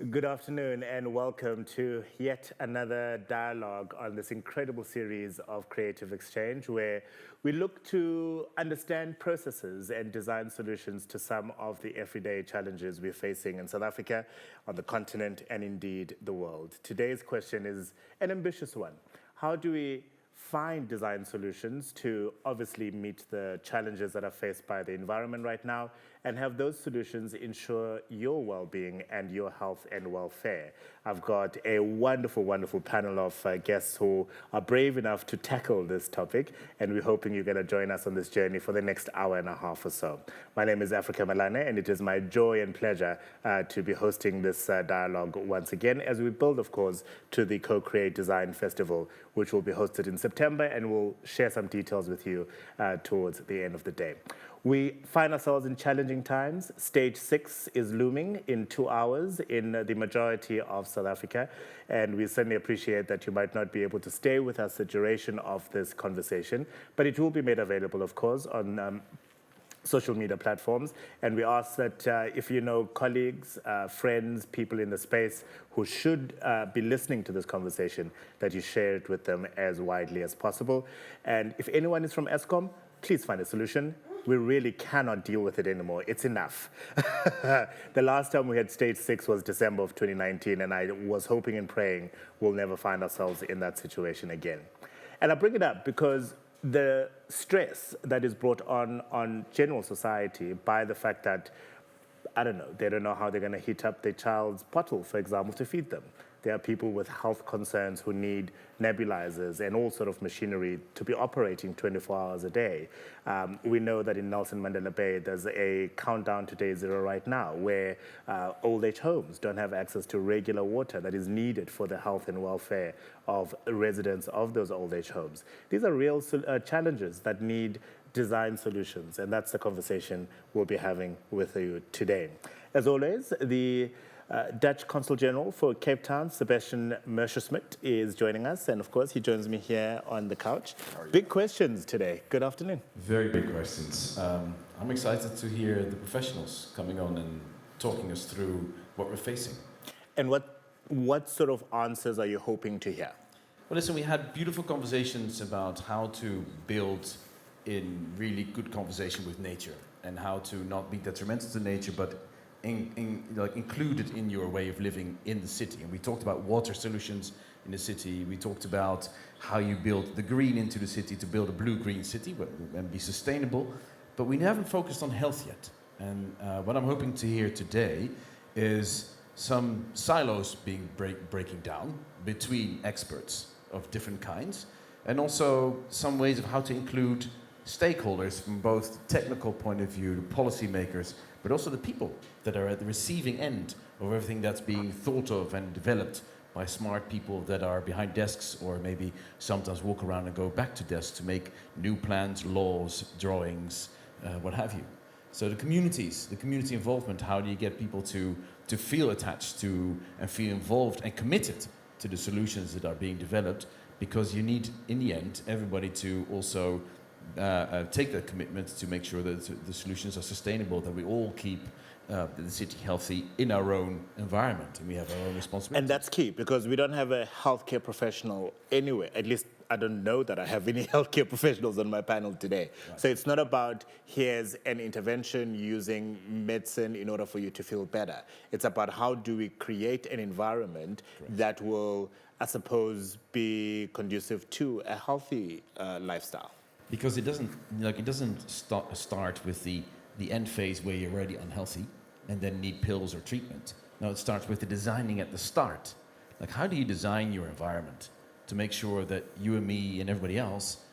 Good afternoon and welcome to yet another dialogue on this incredible series of creative exchange where we look to understand processes and design solutions to some of the everyday challenges we're facing in South Africa, on the continent, and indeed the world. Today's question is an ambitious one. How do we find design solutions to obviously meet the challenges that are faced by the environment right now and have those solutions ensure your well-being and your health and welfare? I've got a wonderful, wonderful panel of guests who are brave enough to tackle this topic, and we're hoping you're going to join us on this journey for the next hour and a half or so. My name is Africa Malane, and it is my joy and pleasure to be hosting this dialogue once again as we build, of course, to the Co-Create Design Festival, which will be hosted in September, and we'll share some details with you towards the end of the day. We find ourselves in challenging times. Stage 6 is looming in 2 hours in the majority of South Africa, and we certainly appreciate that you might not be able to stay with us the duration of this conversation, but it will be made available, of course, on social media platforms, and we ask that if you know colleagues, friends, people in the space who should be listening to this conversation, that you share it with them as widely as possible. And if anyone is from Eskom, please find a solution. We really cannot deal with it anymore. It's enough. The last time we had stage 6 was December of 2019, and I was hoping and praying we'll never find ourselves in that situation again. And I bring it up because the stress that is brought on general society by the fact that, I don't know, they don't know how they're going to heat up their child's bottle, for example, to feed them. There are people with health concerns who need nebulizers and all sort of machinery to be operating 24 hours a day. We know that in Nelson Mandela Bay, there's a countdown to day 0 right now where old age homes don't have access to regular water that is needed for the health and welfare of residents of those old age homes. These are real challenges that need design solutions, and that's the conversation we'll be having with you today. As always, the Dutch Consul General for Cape Town, Sebastian Merschesmit, is joining us, and of course he joins me here on the couch. Big questions today. Good afternoon. Very big questions. I'm excited to hear the professionals coming on and talking us through what we're facing. And what sort of answers are you hoping to hear? Well, listen, we had beautiful conversations about how to build in really good conversation with nature and how to not be detrimental to nature, but included in your way of living in the city. And we talked about water solutions in the city. We talked about how you build the green into the city to build a blue-green city and be sustainable. But we haven't focused on health yet. And what I'm hoping to hear today is some silos being breaking down between experts of different kinds, and also some ways of how to include stakeholders from both the technical point of view, the policymakers, but also the people that are at the receiving end of everything that's being thought of and developed by smart people that are behind desks or maybe sometimes walk around and go back to desks to make new plans, laws, drawings, what have you. So the communities, the community involvement, how do you get people to feel attached to and feel involved and committed to the solutions that are being developed? Because you need, in the end, everybody to also take that commitment to make sure that the solutions are sustainable, that we all keep the city healthy in our own environment, and we have our own responsibility. And that's key, because we don't have a healthcare professional anywhere. At least I don't know that I have any healthcare professionals on my panel today. Right. So it's not about here's an intervention using medicine in order for you to feel better. It's about how do we create an environment that will, I suppose, be conducive to a healthy lifestyle. Because it doesn't start with the end phase where you're already unhealthy and then need pills or treatment. No, it starts with the designing at the start. Like, how do you design your environment to make sure that you and me and everybody else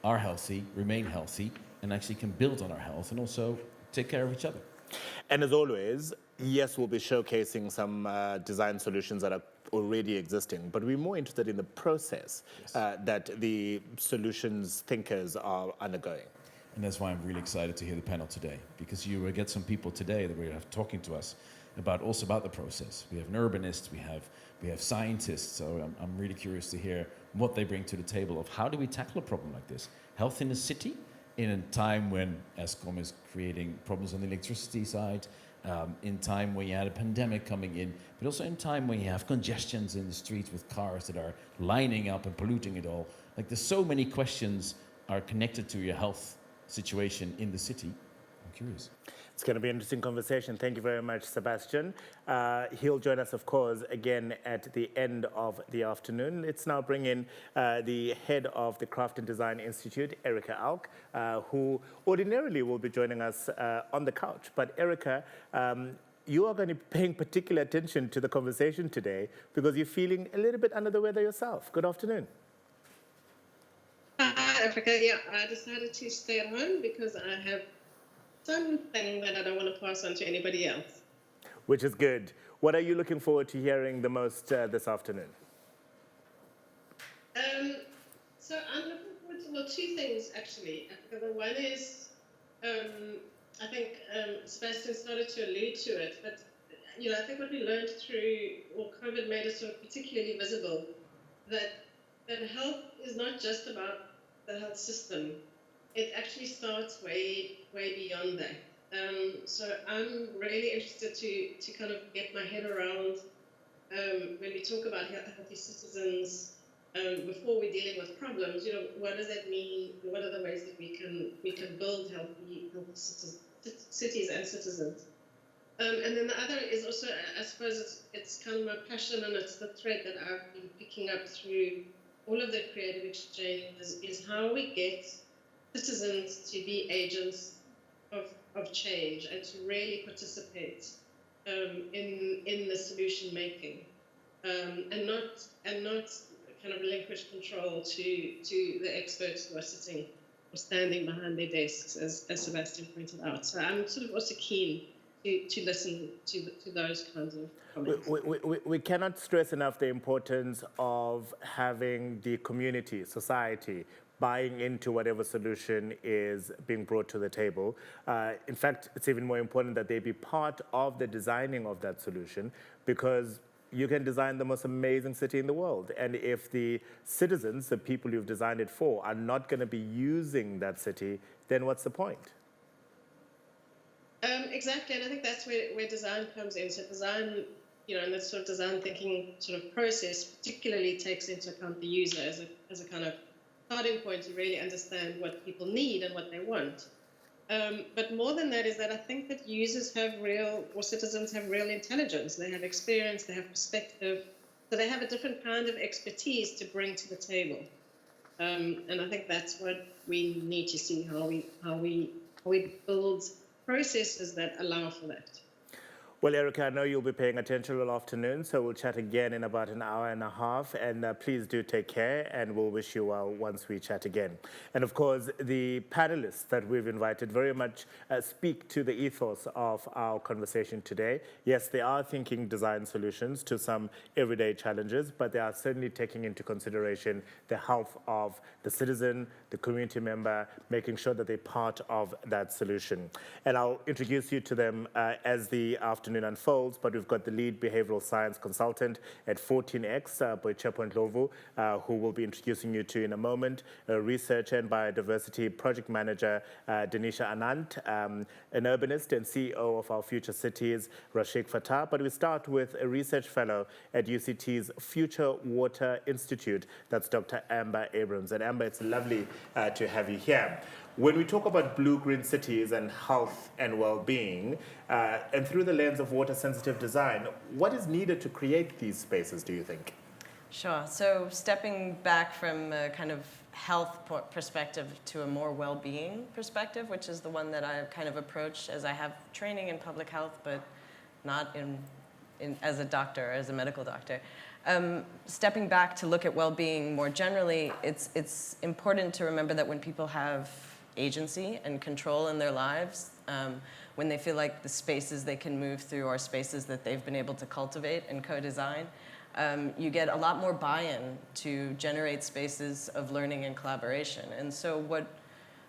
are healthy, remain healthy, and actually can build on our health and also take care of each other? And as always, yes, we'll be showcasing some design solutions that are already existing, but we're more interested in the process that the solutions thinkers are undergoing. And that's why I'm really excited to hear the panel today, because you will get some people today that we're talking to us about the process. We have an urbanist, we have scientists, so I'm really curious to hear what they bring to the table of how do we tackle a problem like this. Health in the city in a time when Eskom is creating problems on the electricity side, in time when you had a pandemic coming in, but also in time when you have congestions in the streets with cars that are lining up and polluting it all. Like there's so many questions are connected to your health situation in the city. I'm curious. It's going to be an interesting conversation. Thank you very much, Sebastian. He'll join us, of course, again at the end of the afternoon. Let's now bring in the head of the Craft and Design Institute, Erica Alk, who ordinarily will be joining us on the couch. But Erica, you are going to be paying particular attention to the conversation today because you're feeling a little bit under the weather yourself. Good afternoon. Hi, Africa. Yeah, I decided to stay at home because I have something that I don't want to pass on to anybody else. Which is good. What are you looking forward to hearing the most this afternoon? So I'm looking forward to, well, two things actually. The one is, I think Sebastian started to allude to it, but I think what we learned through, COVID made it sort of particularly visible, that health is not just about the health system. It actually starts way beyond that. So I'm really interested to kind of get my head around when we talk about healthy citizens, before we're dealing with problems. What does that mean? What are the ways that we can build healthy cities and citizens? And then the other is also, I suppose, it's kind of my passion, and it's the thread that I've been picking up through all of the creative exchanges, is how we get citizens to be agents of change and to really participate in the solution making, and not kind of relinquish control to the experts who are sitting or standing behind their desks, as Sebastian pointed out. So I'm sort of also keen to listen to those kinds of comments. We cannot stress enough the importance of having the community, society, buying into whatever solution is being brought to the table. In fact, it's even more important that they be part of the designing of that solution, because you can design the most amazing city in the world. And if the citizens, the people you've designed it for, are not going to be using that city, then what's the point? Exactly, and I think that's where design comes in. So design, and that sort of design thinking sort of process particularly takes into account the user as a kind of starting point to really understand what people need and what they want. But more than that is that I think that users have citizens have real intelligence. They have experience, they have perspective, so they have a different kind of expertise to bring to the table. And I think that's what we need to see, how we build processes that allow for that. Well, Erica, I know you'll be paying attention all afternoon, so we'll chat again in about an hour and a half. And please do take care, and we'll wish you well once we chat again. And of course, the panelists that we've invited very much speak to the ethos of our conversation today. Yes, they are thinking design solutions to some everyday challenges, but they are certainly taking into consideration the health of the citizen, the community member, making sure that they're part of that solution. And I'll introduce you to them as the afternoon unfolds, but we've got the lead behavioral science consultant at 14X, Boichepo Ndlovu, who we'll be introducing you to in a moment, a researcher and biodiversity project manager, Denisha Anand, an urbanist and CEO of Our Future Cities, Rashik Fatah. But we start with a research fellow at UCT's Future Water Institute. That's Dr. Amber Abrams. And Amber, it's lovely to have you here. When we talk about blue-green cities and health and well-being, and through the lens of water-sensitive design, what is needed to create these spaces, do you think? Sure. So stepping back from a kind of health perspective to a more well-being perspective, which is the one that I kind of approach, as I have training in public health, but not as a doctor, as a medical doctor. Stepping back to look at well-being more generally, it's important to remember that when people have agency and control in their lives, when they feel like the spaces they can move through are spaces that they've been able to cultivate and co-design, you get a lot more buy-in to generate spaces of learning and collaboration. And so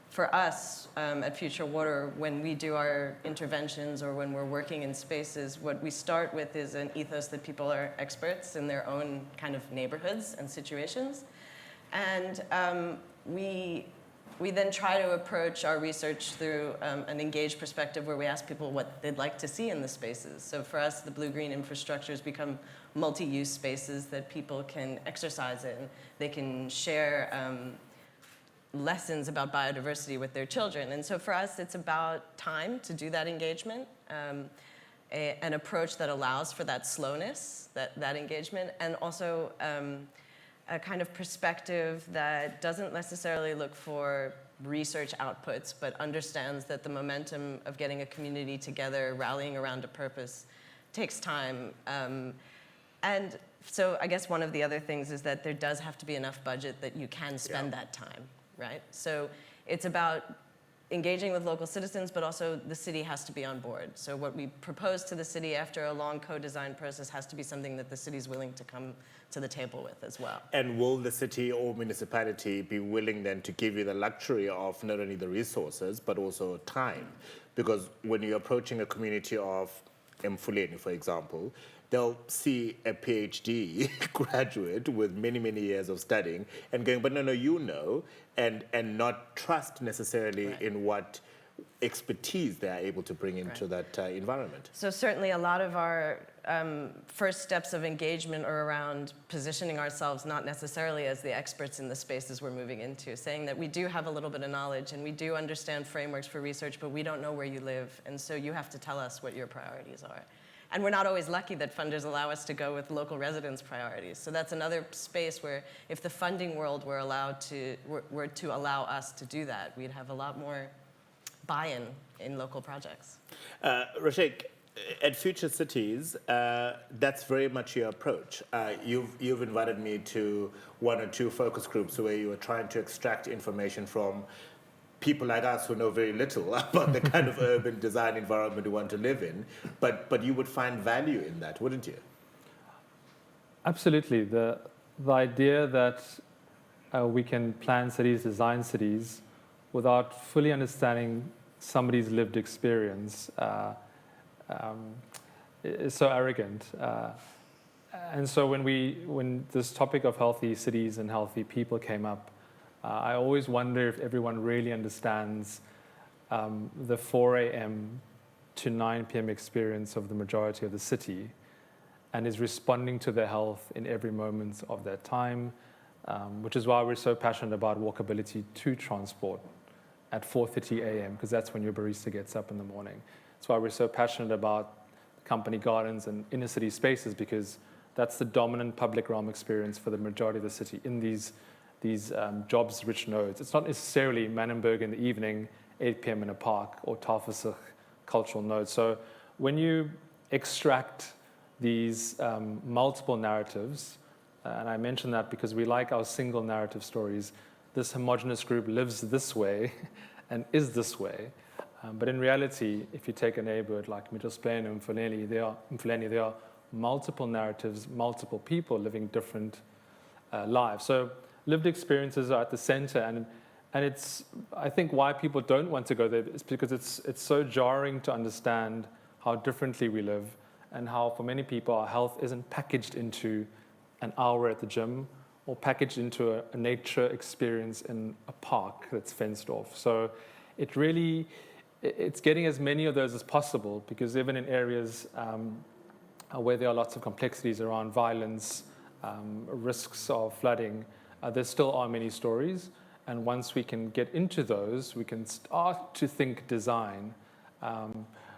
for us at Future Water, when we do our interventions or when we're working in spaces, what we start with is an ethos that people are experts in their own kind of neighborhoods and situations. And we we then try to approach our research through an engaged perspective where we ask people what they'd like to see in the spaces. So for us, the blue-green infrastructures become multi-use spaces that people can exercise in. They can share lessons about biodiversity with their children. And so for us, it's about time to do that engagement, an approach that allows for that slowness, that engagement, and also a kind of perspective that doesn't necessarily look for research outputs, but understands that the momentum of getting a community together, rallying around a purpose, takes time. And so I guess one of the other things is that there does have to be enough budget that you can spend that time, right? So it's about engaging with local citizens, but also the city has to be on board. So what we propose to the city after a long co-design process has to be something that the city's willing to come to the table with as well. And will the city or municipality be willing then to give you the luxury of not only the resources, but also time? Because when you're approaching a community of Mfuleni, for example, they'll see a PhD graduate with many, many years of studying and going, but no, you know, and not trust necessarily in what expertise they are able to bring into that environment. So certainly a lot of our first steps of engagement are around positioning ourselves not necessarily as the experts in the spaces we're moving into, saying that we do have a little bit of knowledge and we do understand frameworks for research, but we don't know where you live, and so you have to tell us what your priorities are. And we're not always lucky that funders allow us to go with local residents' priorities. So that's another space where if the funding world were to allow us to do that, we'd have a lot more buy-in in local projects. Rashik, at Future Cities, that's very much your approach. You've invited me to one or two focus groups where you are trying to extract information from people like us who know very little about the kind of urban design environment we want to live in, but you would find value in that, wouldn't you? Absolutely. The idea that we can plan cities, design cities, without fully understanding somebody's lived experience is so arrogant. And so when this topic of healthy cities and healthy people came up, I always wonder if everyone really understands the 4 a.m. to 9 p.m. experience of the majority of the city and is responding to their health in every moment of their time, which is why we're so passionate about walkability to transport at 4:30 a.m., because that's when your barista gets up in the morning. That's why we're so passionate about company gardens and inner city spaces, because that's the dominant public realm experience for the majority of the city in these jobs-rich nodes. It's not necessarily Manenberg in the evening, 8 p.m. in a park, or Tafelsig cultural nodes. So when you extract these multiple narratives, and I mention that because we like our single narrative stories, this homogenous group lives this way and is this way. But in reality, if you take a neighborhood like Mittelsplein and Mfuleni, there are multiple narratives, multiple people living different lives. So lived experiences are at the center, and it's, I think, why people don't want to go there is because it's so jarring to understand how differently we live and how, for many people, our health isn't packaged into an hour at the gym or packaged into a nature experience in a park that's fenced off. So it's getting as many of those as possible, because even in areas where there are lots of complexities around violence, risks of flooding, there still are many stories, and once we can get into those, we can start to think design.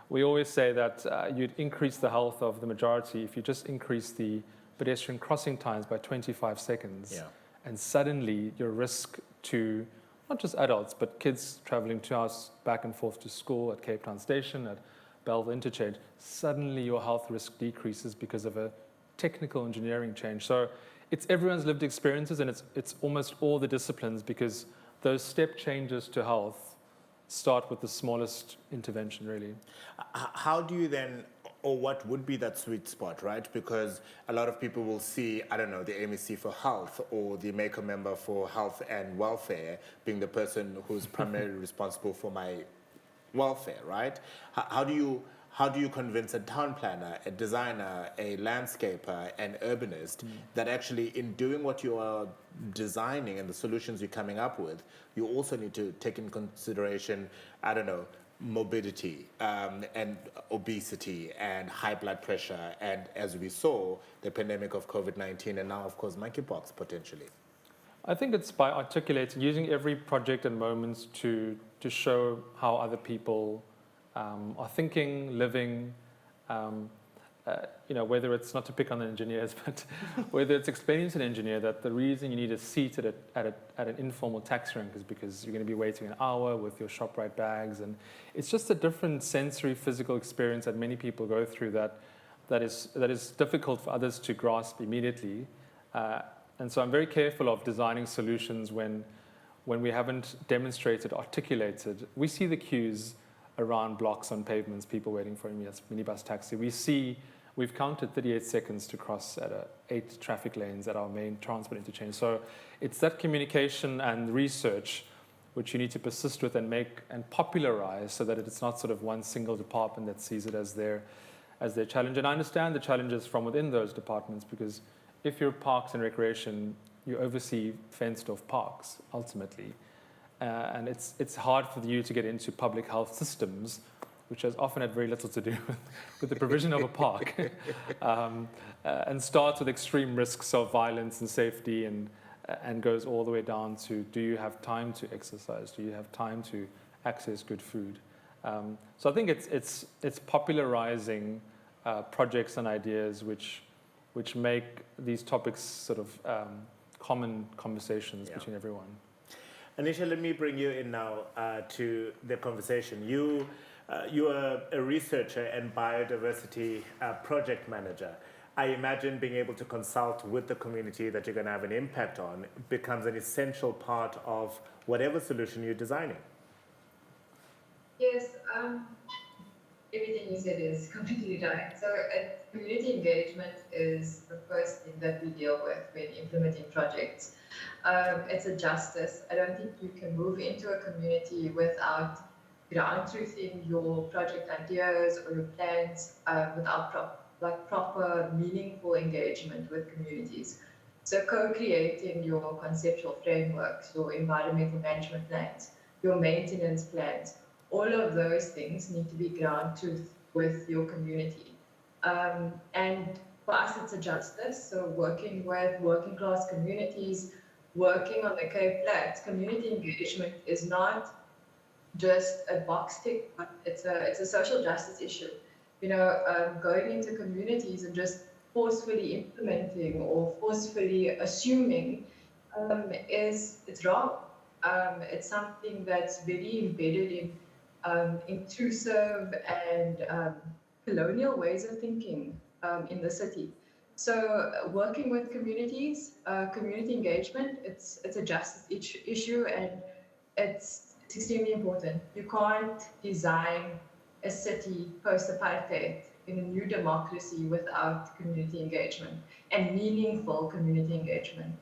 We always say that you'd increase the health of the majority if you just increase the pedestrian crossing times by 25 seconds, and suddenly your risk to not just adults, but kids traveling 2 hours back and forth to school at Cape Town Station, at Belleville Interchange, suddenly your health risk decreases because of a technical engineering change. So it's everyone's lived experiences, and it's almost all the disciplines, because those step changes to health start with the smallest intervention, really. How do you then, or what would be that sweet spot, right? Because a lot of people will see, I don't know, the MEC for health or the MACO member for health and welfare being the person who's primarily responsible for my welfare, right? How do how do you convince a town planner, a designer, a landscaper, an urbanist that actually in doing what you are designing and the solutions you're coming up with, you also need to take in consideration, I don't know, morbidity and obesity and high blood pressure, and as we saw, the pandemic of COVID-19 and now, of course, monkeypox potentially. I think it's by articulating, using every project and moments to show how other people are thinking, living, whether it's, not to pick on the engineers, but whether it's explaining to an engineer that the reason you need a seat at an informal taxi rank is because you're going to be waiting an hour with your ShopRite bags, and it's just a different sensory, physical experience that many people go through that is difficult for others to grasp immediately. And so I'm very careful of designing solutions when we haven't demonstrated, articulated. We see the queues around blocks on pavements, people waiting for a minibus taxi. We've counted 38 seconds to cross at 8 traffic lanes at our main transport interchange. So it's that communication and research which you need to persist with and make and popularize so that it's not sort of one single department that sees it as their challenge. And I understand the challenges from within those departments, because if you're parks and recreation, you oversee fenced-off parks, ultimately. And it's hard for you to get into public health systems, which has often had very little to do with the provision of a park, and starts with extreme risks of violence and safety, and goes all the way down to, do you have time to exercise? Do you have time to access good food? So I think it's popularizing projects and ideas which make these topics sort of common conversations between everyone. Anisha, let me bring you in now to the conversation. You are a researcher and biodiversity project manager. I imagine being able to consult with the community that you're going to have an impact on becomes an essential part of whatever solution you're designing. Yes, everything you said is completely right. So community engagement is the first thing that we deal with when implementing projects. It's a justice. I don't think you can move into a community without untruthing your project ideas or your plans without proper, meaningful engagement with communities. So co-creating your conceptual frameworks, your environmental management plans, your maintenance plans, all of those things need to be ground truth with your community. And for us, it's a justice. So working with working class communities, working on the Cape Flats, community engagement is not just a box tick, but it's a social justice issue. Going into communities and just forcefully implementing or forcefully assuming it's wrong. It's something that's very embedded in intrusive and colonial ways of thinking in the city. So working with communities, community engagement, it's a justice issue, and it's extremely important. You can't design a city post-apartheid in a new democracy without community engagement and meaningful community engagement.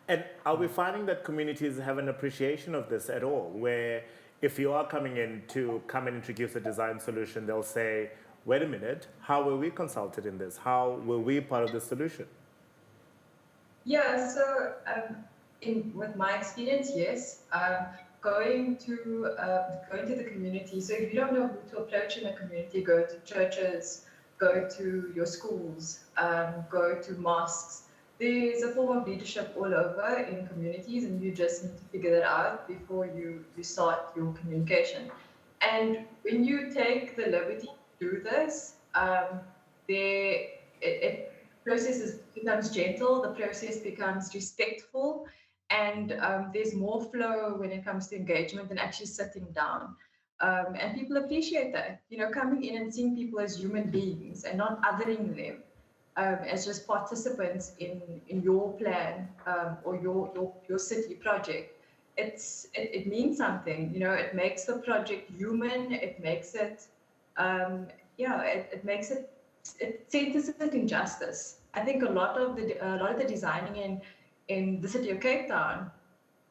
And are we finding that communities have an appreciation of this at all, where if you are coming in to come and introduce a design solution, they'll say, wait a minute, how were we consulted in this? How were we part of the solution? Yeah, so with my experience, yes. Going to the community. So if you don't know who to approach in a community, go to churches, go to your schools, go to mosques. There's a form of leadership all over in communities, and you just need to figure that out before you start your communication. And when you take the liberty to do this, the process becomes gentle, the process becomes respectful, and there's more flow when it comes to engagement than actually sitting down. And people appreciate that, coming in and seeing people as human beings and not othering them as just participants in your plan or your city project. It means something, it makes the project human. It makes it, it centers it in justice. I think a lot of the designing in the city of Cape Town,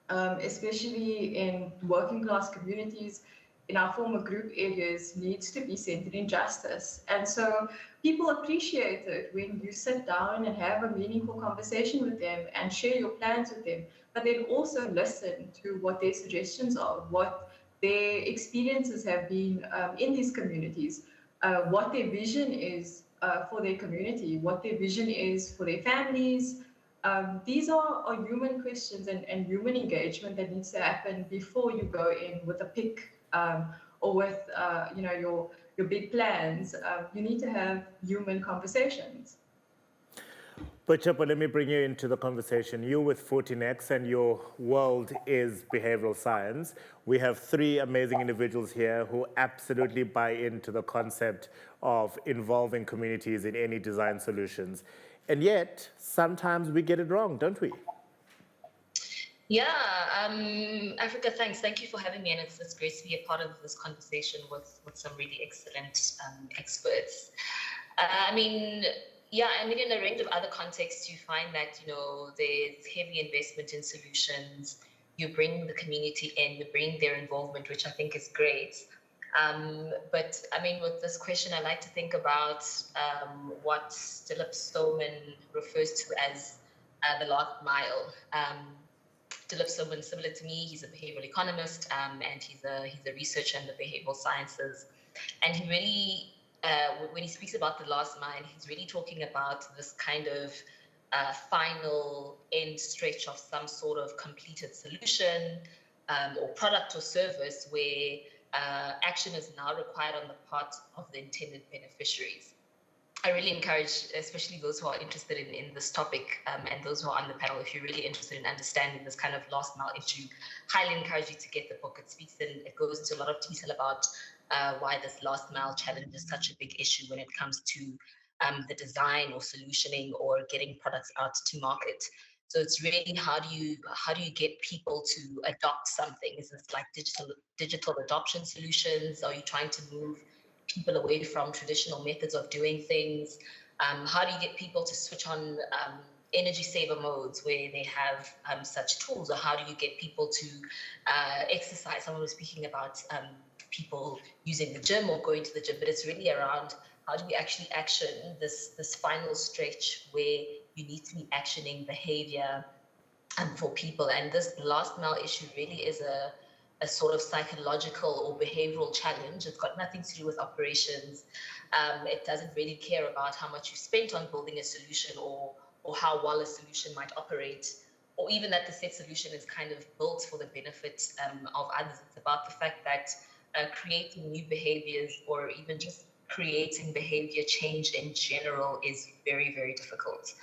especially in working class communities, in our former group areas needs to be centered in justice. And so people appreciate it when you sit down and have a meaningful conversation with them and share your plans with them, but then also listen to what their suggestions are, what their experiences have been in these communities, what their vision is for their community, what their vision is for their families. These are human questions and human engagement that needs to happen before you go in with a pick or with your big plans. You need to have human conversations. But Chapa, let me bring you into the conversation. You with 14X and your world is behavioral science. We have three amazing individuals here who absolutely buy into the concept of involving communities in any design solutions. And yet, sometimes we get it wrong, don't we? Yeah, Africa, thanks. Thank you for having me, and it's great to be a part of this conversation with some really excellent experts. And in a range of other contexts, you find that, there's heavy investment in solutions. You bring the community in, you bring their involvement, which I think is great. But with this question, I like to think about what Dilip Stoneman refers to as the last mile. Dilip Stoneman, similar to me, he's a behavioral economist, and he's a researcher in the behavioral sciences. And he really, when he speaks about the last mile, he's really talking about this kind of final end stretch of some sort of completed solution or product or service where action is now required on the part of the intended beneficiaries. I really encourage, especially those who are interested in this topic and those who are on the panel, if you're really interested in understanding this kind of last mile issue, highly encourage you to get the book. It goes into a lot of detail about why this last mile challenge is such a big issue when it comes to the design or solutioning or getting products out to market. So it's really how do you get people to adopt something? Is this like digital adoption solutions? Are you trying to move people away from traditional methods of doing things? How do you get people to switch on energy saver modes where they have such tools? Or how do you get people to exercise? Someone was speaking about people using the gym or going to the gym, but it's really around how do we actually action this final stretch where you need to be actioning behavior for people. And this last mile issue really is a sort of psychological or behavioral challenge. It's got nothing to do with operations. It doesn't really care about how much you spent on building a solution or how well a solution might operate, or even that the said solution is kind of built for the benefit of others. It's about the fact that creating new behaviors or even just creating behavior change in general is very, very difficult.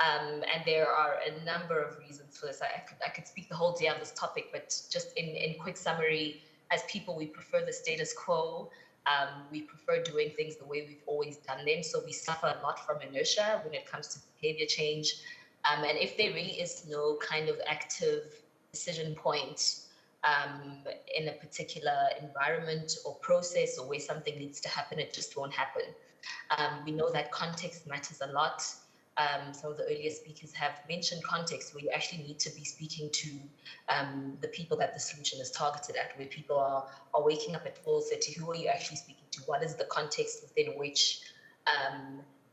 And there are a number of reasons for this. I could speak the whole day on this topic, but just in quick summary, as people, we prefer the status quo. We prefer doing things the way we've always done them. So we suffer a lot from inertia when it comes to behavior change. And if there really is no kind of active decision point in a particular environment or process or where something needs to happen, it just won't happen. We know that context matters a lot. Some of the earlier speakers have mentioned context where you actually need to be speaking to the people that the solution is targeted at, where people are waking up at 4:30. Who are you actually speaking to? What is the context within which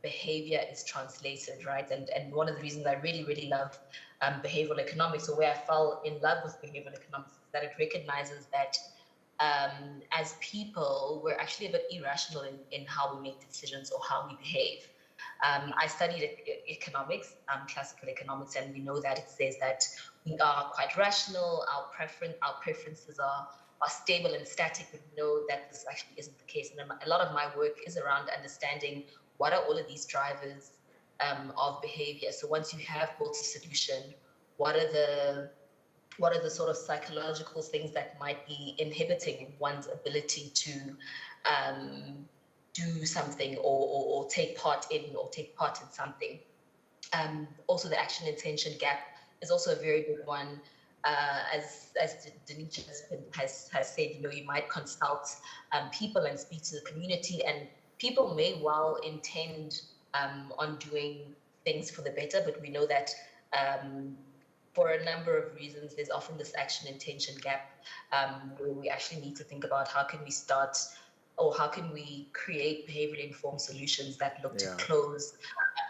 behavior is translated, right? And one of the reasons I really, really love behavioral economics, or where I fell in love with behavioral economics, is that it recognizes that as people, we're actually a bit irrational in how we make decisions or how we behave. I studied economics, classical economics, and we know that it says that we are quite rational. Our preferences are stable and static, but we know that this actually isn't the case. And a lot of my work is around understanding what are all of these drivers of behavior. So once you have built a solution, what are the sort of psychological things that might be inhibiting one's ability to do something or take part in something. Also, the action intention gap is also a very big one. As Detention has said, you might consult people and speak to the community, and people may well intend on doing things for the better, but we know that for a number of reasons, there's often this action intention gap where we actually need to think about how can we start or how can we create behaviorally informed solutions that look to close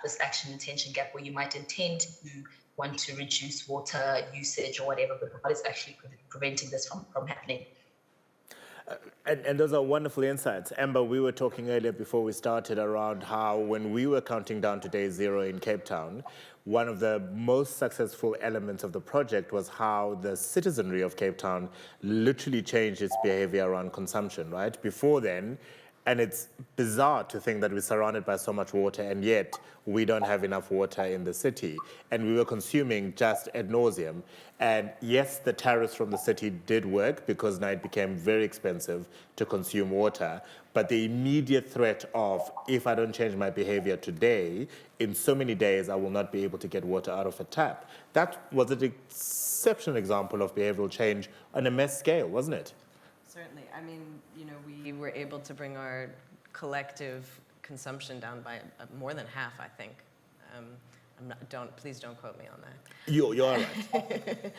this action intention gap where you might intend to want to reduce water usage or whatever, but what is actually preventing this from happening? And those are wonderful insights. Amber, we were talking earlier before we started around how when we were counting down to day zero in Cape Town, one of the most successful elements of the project was how the citizenry of Cape Town literally changed its behavior around consumption, right? Before then, and it's bizarre to think that we're surrounded by so much water and yet we don't have enough water in the city. And we were consuming just ad nauseum. And yes, the tariffs from the city did work because now it became very expensive to consume water. But the immediate threat of, if I don't change my behavior today, in so many days I will not be able to get water out of a tap. That was an exceptional example of behavioral change on a mass scale, wasn't it? Certainly. I mean, we were able to bring our collective consumption down by more than half, I think. Please don't quote me on that. You're all right.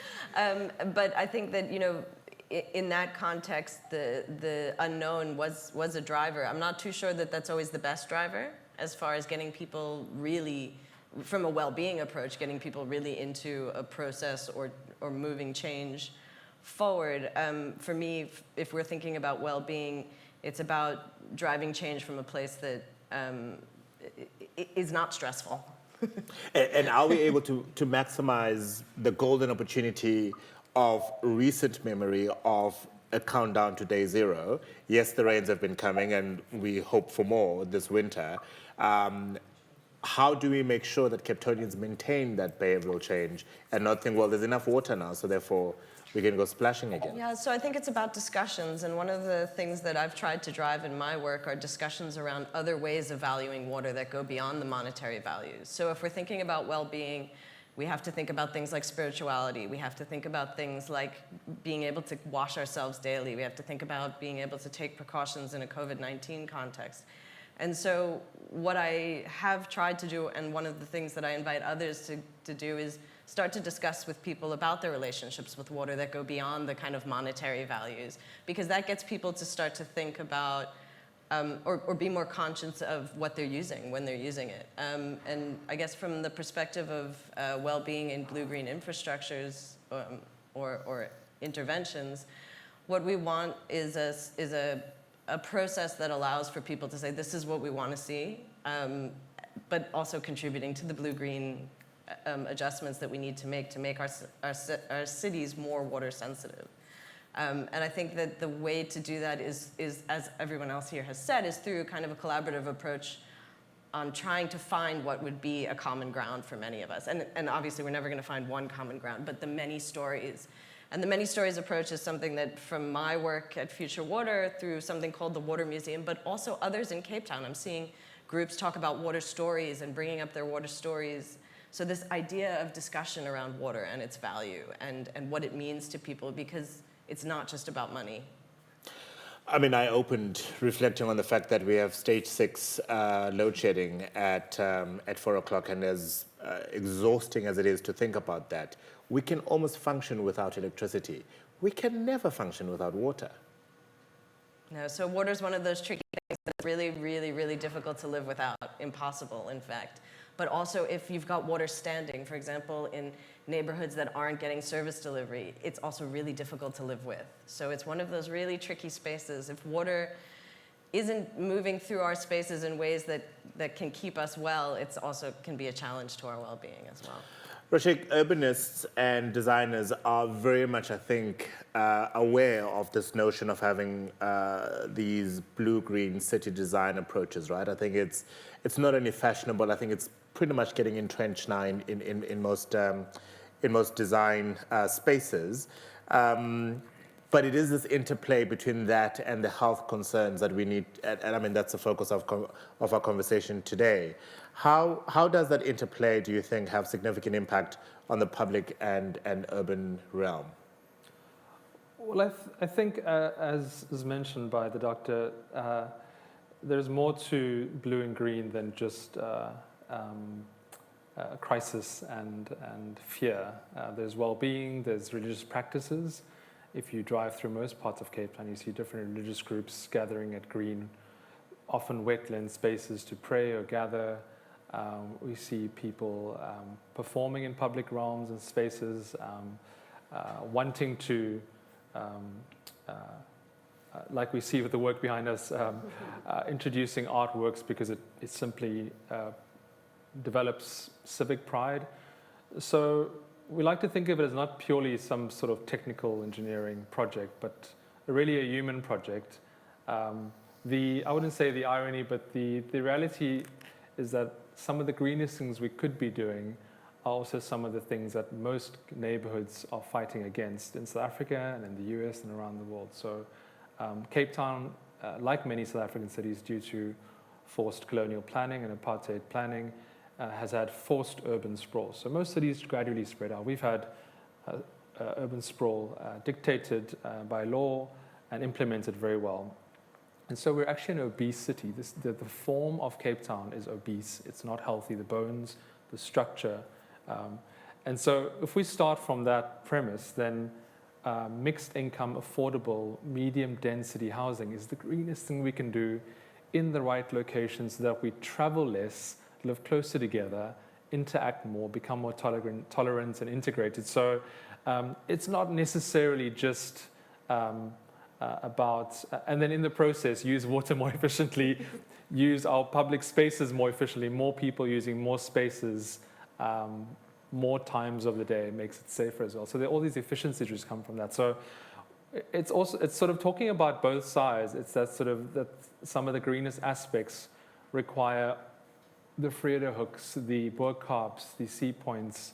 But I think that, in that context, the unknown was a driver. I'm not too sure that that's always the best driver as far as getting people really, from a well-being approach, getting people really into a process or moving change forward. For me, if we're thinking about well-being, it's about driving change from a place that is not stressful. And are we able to maximize the golden opportunity of recent memory of a countdown to day zero? Yes, the rains have been coming and we hope for more this winter. How do we make sure that Cape Townians maintain that behavioral change and not think, well, there's enough water now, so therefore we can go splashing again? Yeah, so I think it's about discussions, and one of the things that I've tried to drive in my work are discussions around other ways of valuing water that go beyond the monetary values. So if we're thinking about well-being, we have to think about things like spirituality. We have to think about things like being able to wash ourselves daily. We have to think about being able to take precautions in a COVID-19 context. And so what I have tried to do, and one of the things that I invite others to do, is start to discuss with people about their relationships with water that go beyond the kind of monetary values, because that gets people to start to think about or be more conscious of what they're using when they're using it. And I guess from the perspective of well-being in blue-green infrastructures or interventions, what we want is a process that allows for people to say, this is what we want to see, but also contributing to the blue-green adjustments that we need to make our cities more water sensitive. And I think that the way to do that is, as everyone else here has said, is through kind of a collaborative approach on trying to find what would be a common ground for many of us. And obviously we're never going to find one common ground, but the many stories. And the many stories approach is something that from my work at Future Water through something called the Water Museum, but also others in Cape Town. I'm seeing groups talk about water stories and bringing up their water stories. So this idea of discussion around water and its value and what it means to people, because it's not just about money. I mean, I opened reflecting on the fact that we have stage 6 load shedding at 4 o'clock, and as exhausting as it is to think about that, we can almost function without electricity. We can never function without water. No, so water is one of those tricky things that's really, really, really difficult to live without, impossible, in fact. But also if you've got water standing, for example, in neighborhoods that aren't getting service delivery, it's also really difficult to live with. So it's one of those really tricky spaces. If water isn't moving through our spaces in ways that can keep us well, it's also can be a challenge to our well-being as well. Roshik, urbanists and designers are very much, I think, aware of this notion of having these blue-green city design approaches, right? I think it's not only fashionable, I think it's pretty much getting entrenched now in most design spaces. But it is this interplay between that and the health concerns that we need, and I mean, that's the focus of our conversation today. How does that interplay, do you think, have significant impact on the public and urban realm? Well, I think, as is mentioned by the doctor, there's more to blue and green than just crisis and fear. There's well-being, there's religious practices. If you drive through most parts of Cape Town, you see different religious groups gathering at green, often wetland spaces to pray or gather. We see people performing in public realms and spaces, wanting to, like we see with the work behind us, introducing artworks because it simply develops civic pride. So we like to think of it as not purely some sort of technical engineering project, but really a human project. I wouldn't say the irony, but the reality is that some of the greenest things we could be doing are also some of the things that most neighborhoods are fighting against in South Africa and in the US and around the world. So Cape Town, like many South African cities, due to forced colonial planning and apartheid planning, has had forced urban sprawl. So most cities gradually spread out. We've had urban sprawl dictated by law and implemented very well. And so we're actually an obese city. The form of Cape Town is obese. It's not healthy, the bones, the structure. And so if we start from that premise, then mixed income, affordable, medium density housing is the greenest thing we can do in the right locations so that we travel less, live closer together, interact more, become more tolerant and integrated. So it's not necessarily just about, and then in the process, use water more efficiently, use our public spaces more efficiently, more people using more spaces, more times of the day makes it safer as well. So there are all these efficiencies which come from that. So it's sort of talking about both sides. It's that some of the greenest aspects require the Vredehooks, the Boerkaaps, the Sea Points,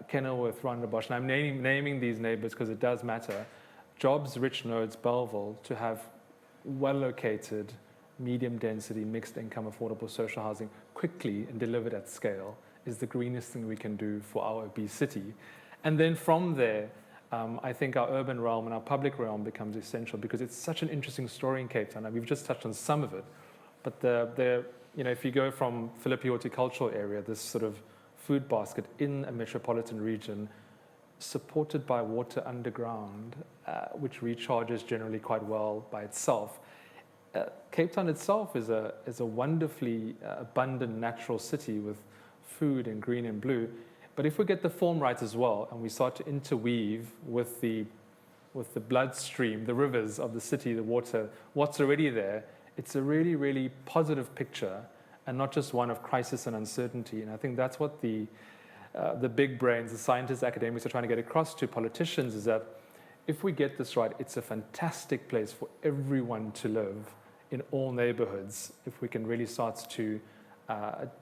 Kenilworth, Rondebosch. And I'm naming these neighbors because it does matter. Jobs-rich nodes, Bellville, to have well-located, medium-density, mixed-income, affordable social housing quickly and delivered at scale is the greenest thing we can do for our obese city. And then from there, I think our urban realm and our public realm becomes essential because it's such an interesting story in Cape Town. And we've just touched on some of it. But if you go from Philippi horticultural area, this sort of food basket in a metropolitan region, supported by water underground, which recharges generally quite well by itself. Cape Town itself is a wonderfully abundant natural city with food and green and blue. But if we get the form right as well, and we start to interweave with the bloodstream, the rivers of the city, the water, what's already there, it's a really, really positive picture, and not just one of crisis and uncertainty. And I think that's what the big brains, the scientists, academics are trying to get across to politicians is that if we get this right, it's a fantastic place for everyone to live in all neighborhoods if we can really start to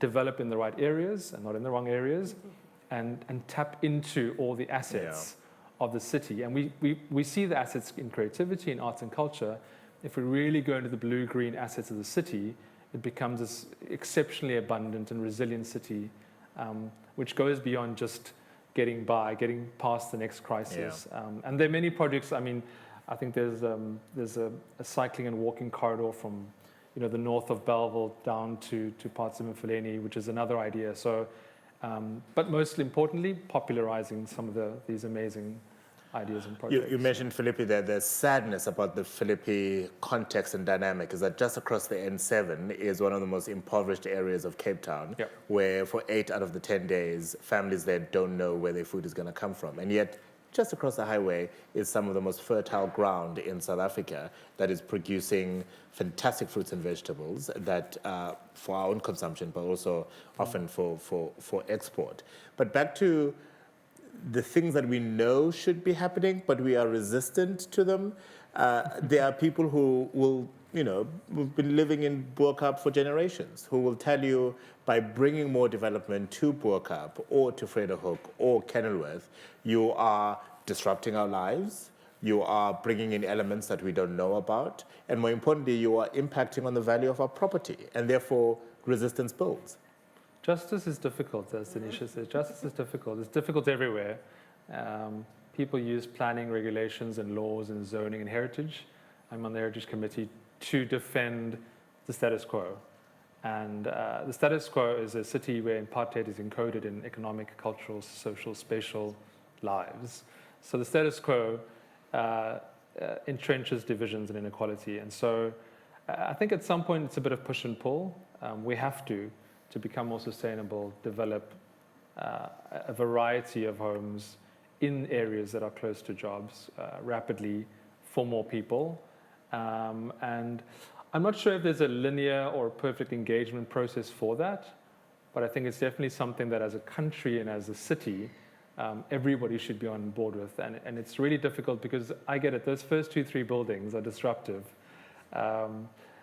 develop in the right areas and not in the wrong areas and tap into all the assets of the city. And we see the assets in creativity, in arts and culture. If we really go into the blue-green assets of the city, it becomes this exceptionally abundant and resilient city which goes beyond just getting past the next crisis. Yeah. And there are many projects. I mean, I think there's a cycling and walking corridor from the north of Bellville down to parts of Mfuleni, which is another idea. So, but most importantly, popularizing some of these amazing ideas and projects. You mentioned Philippi there. The sadness about the Philippi context and dynamic is that just across the N7 is one of the most impoverished areas of Cape Town, where for 8 out of the 10 days, families there don't know where their food is going to come from. And yet, just across the highway is some of the most fertile ground in South Africa that is producing fantastic fruits and vegetables that for our own consumption, but also often for export. But back to the things that we know should be happening, but we are resistant to them. There are people who will, who've been living in Boerkaap for generations, who will tell you by bringing more development to Boerkaap or to Vredehuk or Kenilworth, you are disrupting our lives, you are bringing in elements that we don't know about, and more importantly, you are impacting on the value of our property, and therefore resistance builds. Justice is difficult, as Tanisha says. Justice is difficult. It's difficult everywhere. People use planning regulations and laws and zoning and heritage. I'm on the Heritage Committee to defend the status quo. And the status quo is a city where apartheid is encoded in economic, cultural, social, spatial lives. So the status quo entrenches divisions and inequality. And so I think at some point it's a bit of push and pull. We have to become more sustainable, develop a variety of homes in areas that are close to jobs rapidly for more people. And I'm not sure if there's a linear or perfect engagement process for that, but I think it's definitely something that as a country and as a city, everybody should be on board with. And it's really difficult because I get it, those first 2-3 buildings are disruptive.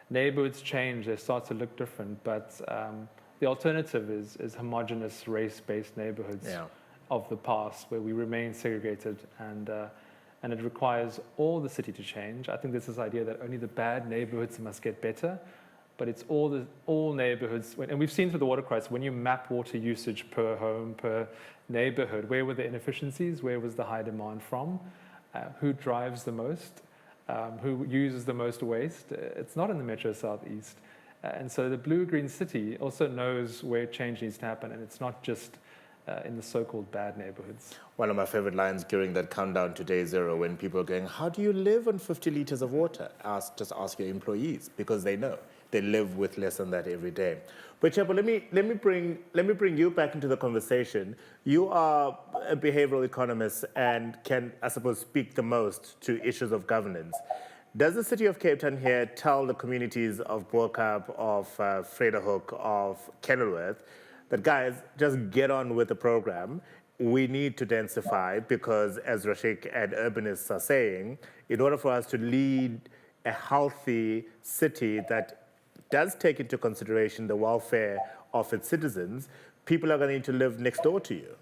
Neighborhoods change, they start to look different, but the alternative is homogenous race-based neighborhoods of the past where we remain segregated, and it requires all the city to change. I think there's this idea that only the bad neighborhoods must get better, but it's all neighborhoods. And we've seen through the water crisis, when you map water usage per home, per neighborhood, where were the inefficiencies, where was the high demand from, who drives the most, who uses the most waste. It's not in the Metro Southeast. And so the blue-green city also knows where change needs to happen, and it's not just in the so-called bad neighborhoods. One of my favorite lines during that countdown to day zero, when people are going, how do you live on 50 liters of water? Just ask your employees, because they know. They live with less than that every day. But Chapo, let me bring you back into the conversation. You are a behavioral economist and can, I suppose, speak the most to issues of governance. Does the city of Cape Town here tell the communities of Bo-Kaap, of Vredehok, of Kenilworth, that guys, just get on with the program? We need to densify because, as Rashik and urbanists are saying, in order for us to lead a healthy city that does take into consideration the welfare of its citizens, people are going to need to live next door to you.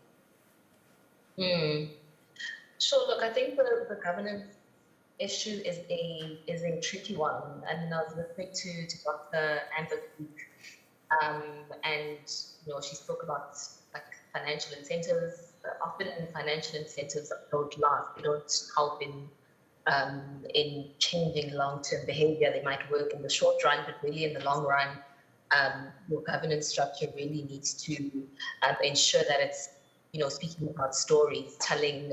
Sure, look, I think the governance issue is a tricky one. I mean, I was listening to Dr. Amber and she spoke about like financial incentives. Often financial incentives don't last. They don't help in changing long-term behavior. They might work in the short run, but really in the long run, your governance structure really needs to ensure that it's, speaking about stories, telling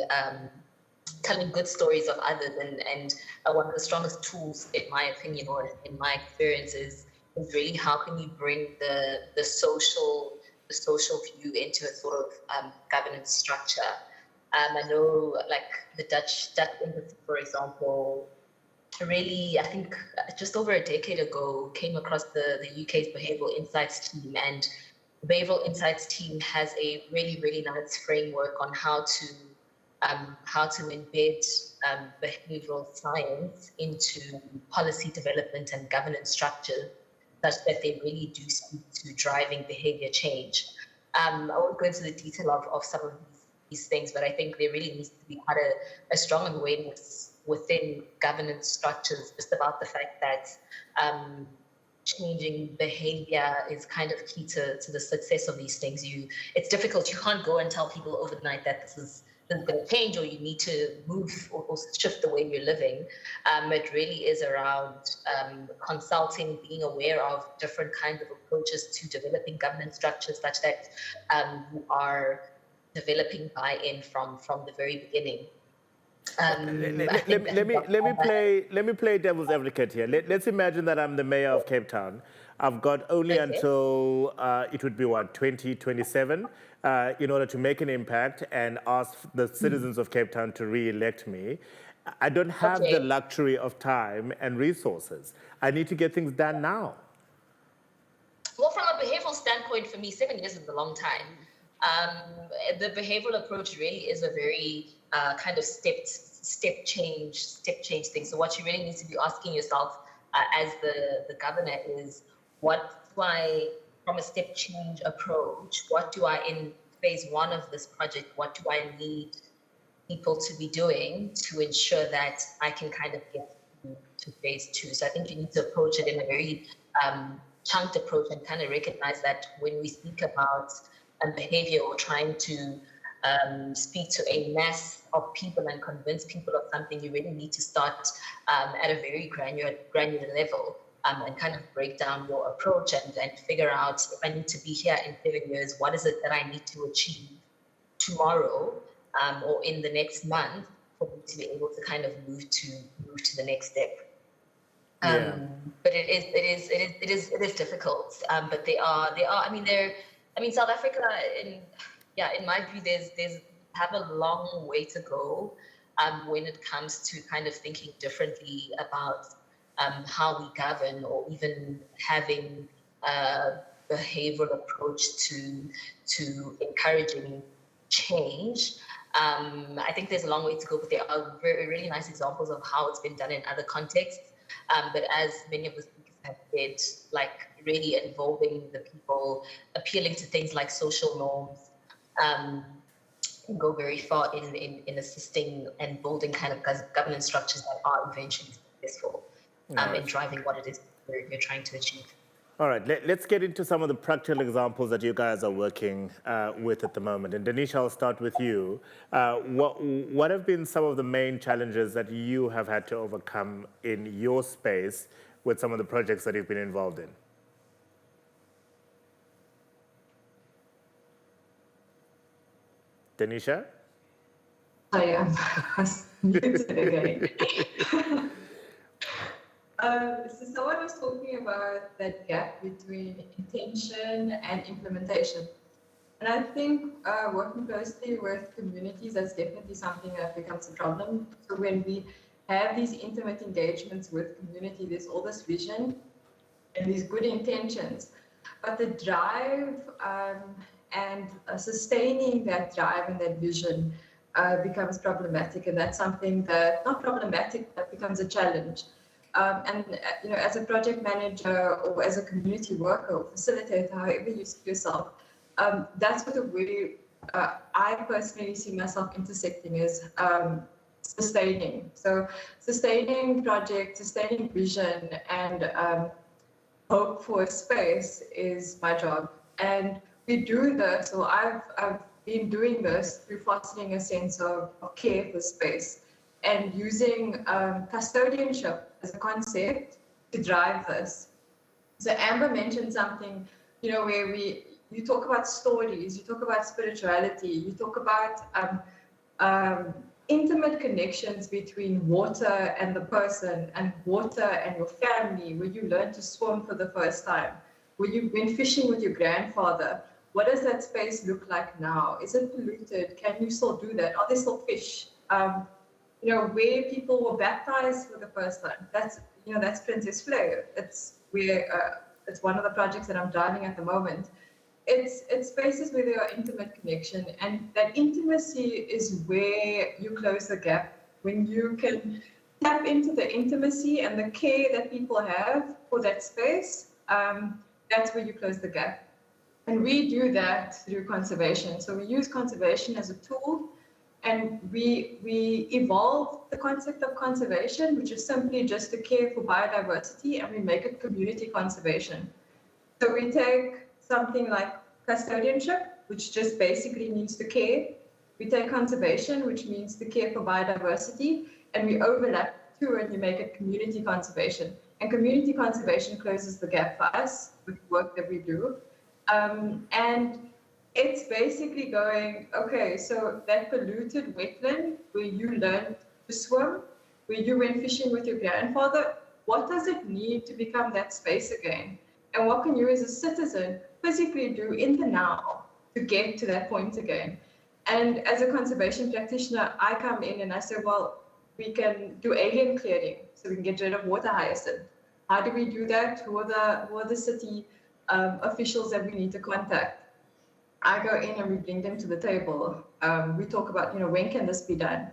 good stories of others, and one of the strongest tools, in my opinion, or in my experience, is really how can you bring the social view into a sort of governance structure. I know, like the Dutch embassy, for example, really, I think just over a decade ago, came across the UK's Behavioural Insights team, and the Behavioural Insights team has a really, really nice framework on how to embed behavioural science into policy development and governance structure, such that they really do speak to driving behaviour change. I won't go into the detail of some of these things, but I think there really needs to be quite a strong awareness within governance structures just about the fact that changing behavior is kind of key to the success of these things. It's difficult. You can't go and tell people overnight that this is going to change, or you need to move or shift the way you're living. It really is around consulting, being aware of different kinds of approaches to developing governance structures, such that you are developing buy-in from the very beginning. Let me play devil's advocate here. Let's imagine that I'm the mayor of Cape Town. I've got only until it would be 2027 in order to make an impact and ask the citizens of Cape Town to re-elect me. I don't have the luxury of time and resources. I need to get things done now. Well, from a behavioral standpoint, for me, 7 years is a long time. The behavioral approach really is a very kind of step change thing. So what you really need to be asking yourself as the governor is, what do I, from a step change approach, what do I, in phase 1 of this project, what do I need people to be doing to ensure that I can kind of get to phase 2? So I think you need to approach it in a very chunked approach, and kind of recognize that when we speak about behavior or trying to speak to a mass of people and convince people of something, you really need to start at a very granular level. and kind of break down your approach and figure out, if I need to be here in 7 years, what is it that I need to achieve tomorrow or in the next month for me to be able to kind of move to the next step. But it is difficult. But they are. South Africa, in my view, there's have a long way to go when it comes to kind of thinking differently about how we govern, or even having a behavioral approach to encouraging change. I think there's a long way to go, but there are really nice examples of how it's been done in other contexts. But as many of the speakers have said, like really involving the people, appealing to things like social norms, can go very far in assisting and building kind of governance structures that are eventually successful in driving what it is you're trying to achieve. All right, let's get into some of the practical examples that you guys are working with at the moment. And Denisha, I'll start with you. What have been some of the main challenges that you have had to overcome in your space with some of the projects that you've been involved in? Denisha? I am muted again. So someone was talking about that gap between intention and implementation. And I think working closely with communities, that's definitely something that becomes a problem. So when we have these intimate engagements with community, there's all this vision and these good intentions, but the drive and sustaining that drive and that vision becomes problematic. And that's something that, not problematic, but becomes a challenge. As a project manager or as a community worker or facilitator, however you see yourself, that's what I personally see myself intersecting is sustaining. So sustaining projects, sustaining vision, and hope for a space is my job. And we do this, or I've been doing this through fostering a sense of care for space and using custodianship as a concept to drive this. So Amber mentioned something, where you talk about stories, you talk about spirituality, you talk about intimate connections between water and the person, and water and your family, where you learn to swim for the first time, where you've been fishing with your grandfather. What does that space look like now? Is it polluted? Can you still do that? Are there still fish? Where people were baptized for the first time. That's Princess Flair. It's one of the projects that I'm driving at the moment. It's spaces where there are intimate connection, and that intimacy is where you close the gap. When you can tap into the intimacy and the care that people have for that space, that's where you close the gap. And we do that through conservation. So we use conservation as a tool. And we evolve the concept of conservation, which is simply just to care for biodiversity, and we make it community conservation. So we take something like custodianship, which just basically means to care. We take conservation, which means to care for biodiversity, and we overlap two, and you make it community conservation. And community conservation closes the gap for us with the work that we do. And it's basically going, okay, so that polluted wetland where you learned to swim, where you went fishing with your grandfather, what does it need to become that space again? And what can you as a citizen physically do in the now to get to that point again? And as a conservation practitioner, I come in and I say, well, we can do alien clearing, so we can get rid of water hyacinth. How do we do that? Who are the city officials that we need to contact? I go in and we bring them to the table. We talk about, when can this be done?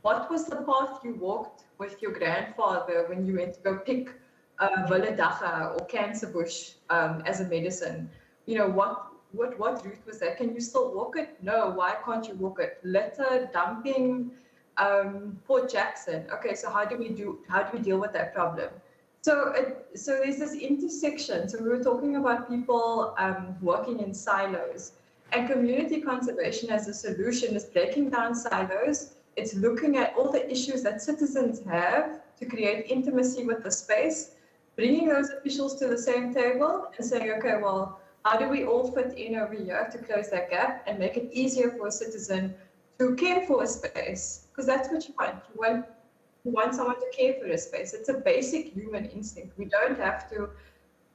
What was the path you walked with your grandfather when you went to go pick Willedacha or cancer bush as a medicine? What route was that? Can you still walk it? No, why can't you walk it? Litter dumping, Port Jackson. Okay, so how do we deal with that problem? So there's this intersection. So we were talking about people working in silos, and community conservation as a solution is breaking down silos. It's looking at all the issues that citizens have to create intimacy with the space, bringing those officials to the same table and saying, okay, well, how do we all fit in over here to close that gap and make it easier for a citizen to care for a space? Because that's what you want. You want someone to care for a space. It's a basic human instinct. We don't have to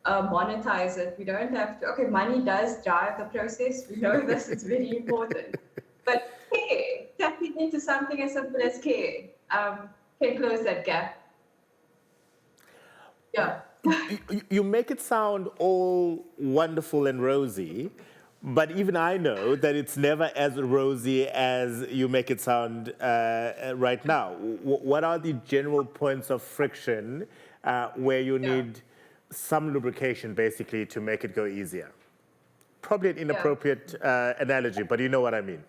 monetize it. We don't have to, okay, money does drive the process. We know this, it's very important. But care, tapping into something as simple as care, can close that gap. Yeah. You make it sound all wonderful and rosy, but even I know that it's never as rosy as you make it sound right now. What are the general points of friction where you need some lubrication, basically, to make it go easier? Probably an inappropriate analogy, but you know what I mean.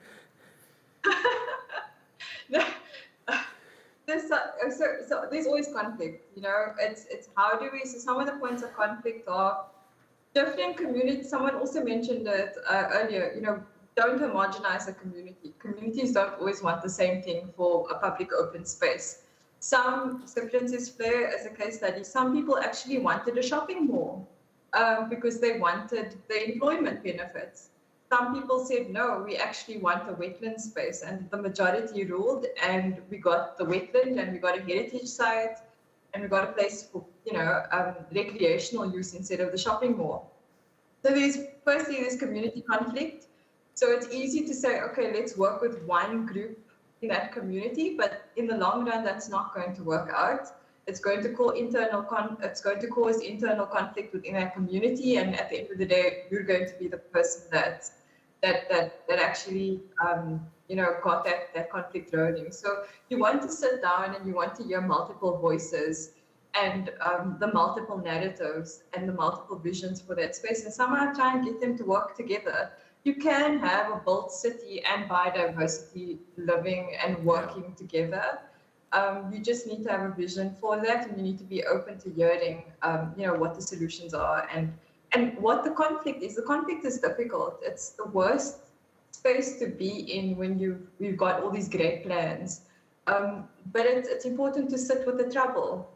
So there's always conflict, you know, it's how do we, so some of the points of conflict are different communities. Someone also mentioned it earlier, you know, don't homogenize a community. Communities don't always want the same thing for a public open space. So Princess Fleur, as a case study, some people actually wanted a shopping mall because they wanted the employment benefits. Some people said, no, we actually want a wetland space, and the majority ruled, and we got the wetland, and we got a heritage site, and we got a place for, you know, recreational use instead of the shopping mall. So firstly, there's community conflict. So it's easy to say, okay, let's work with one group in that community, but in the long run, that's not going to work out. It's going to cause internal conflict within that community, and at the end of the day, you're going to be the person that actually you know, got that conflict rolling. So you want to sit down and you want to hear multiple voices and the multiple narratives and the multiple visions for that space, and somehow try and get them to work together. You can have a built city and biodiversity living and working together. You just need to have a vision for that, and you need to be open to hearing, you know, what the solutions are and what the conflict is. The conflict is difficult. It's the worst space to be in when we've got all these great plans. But it's important to sit with the trouble.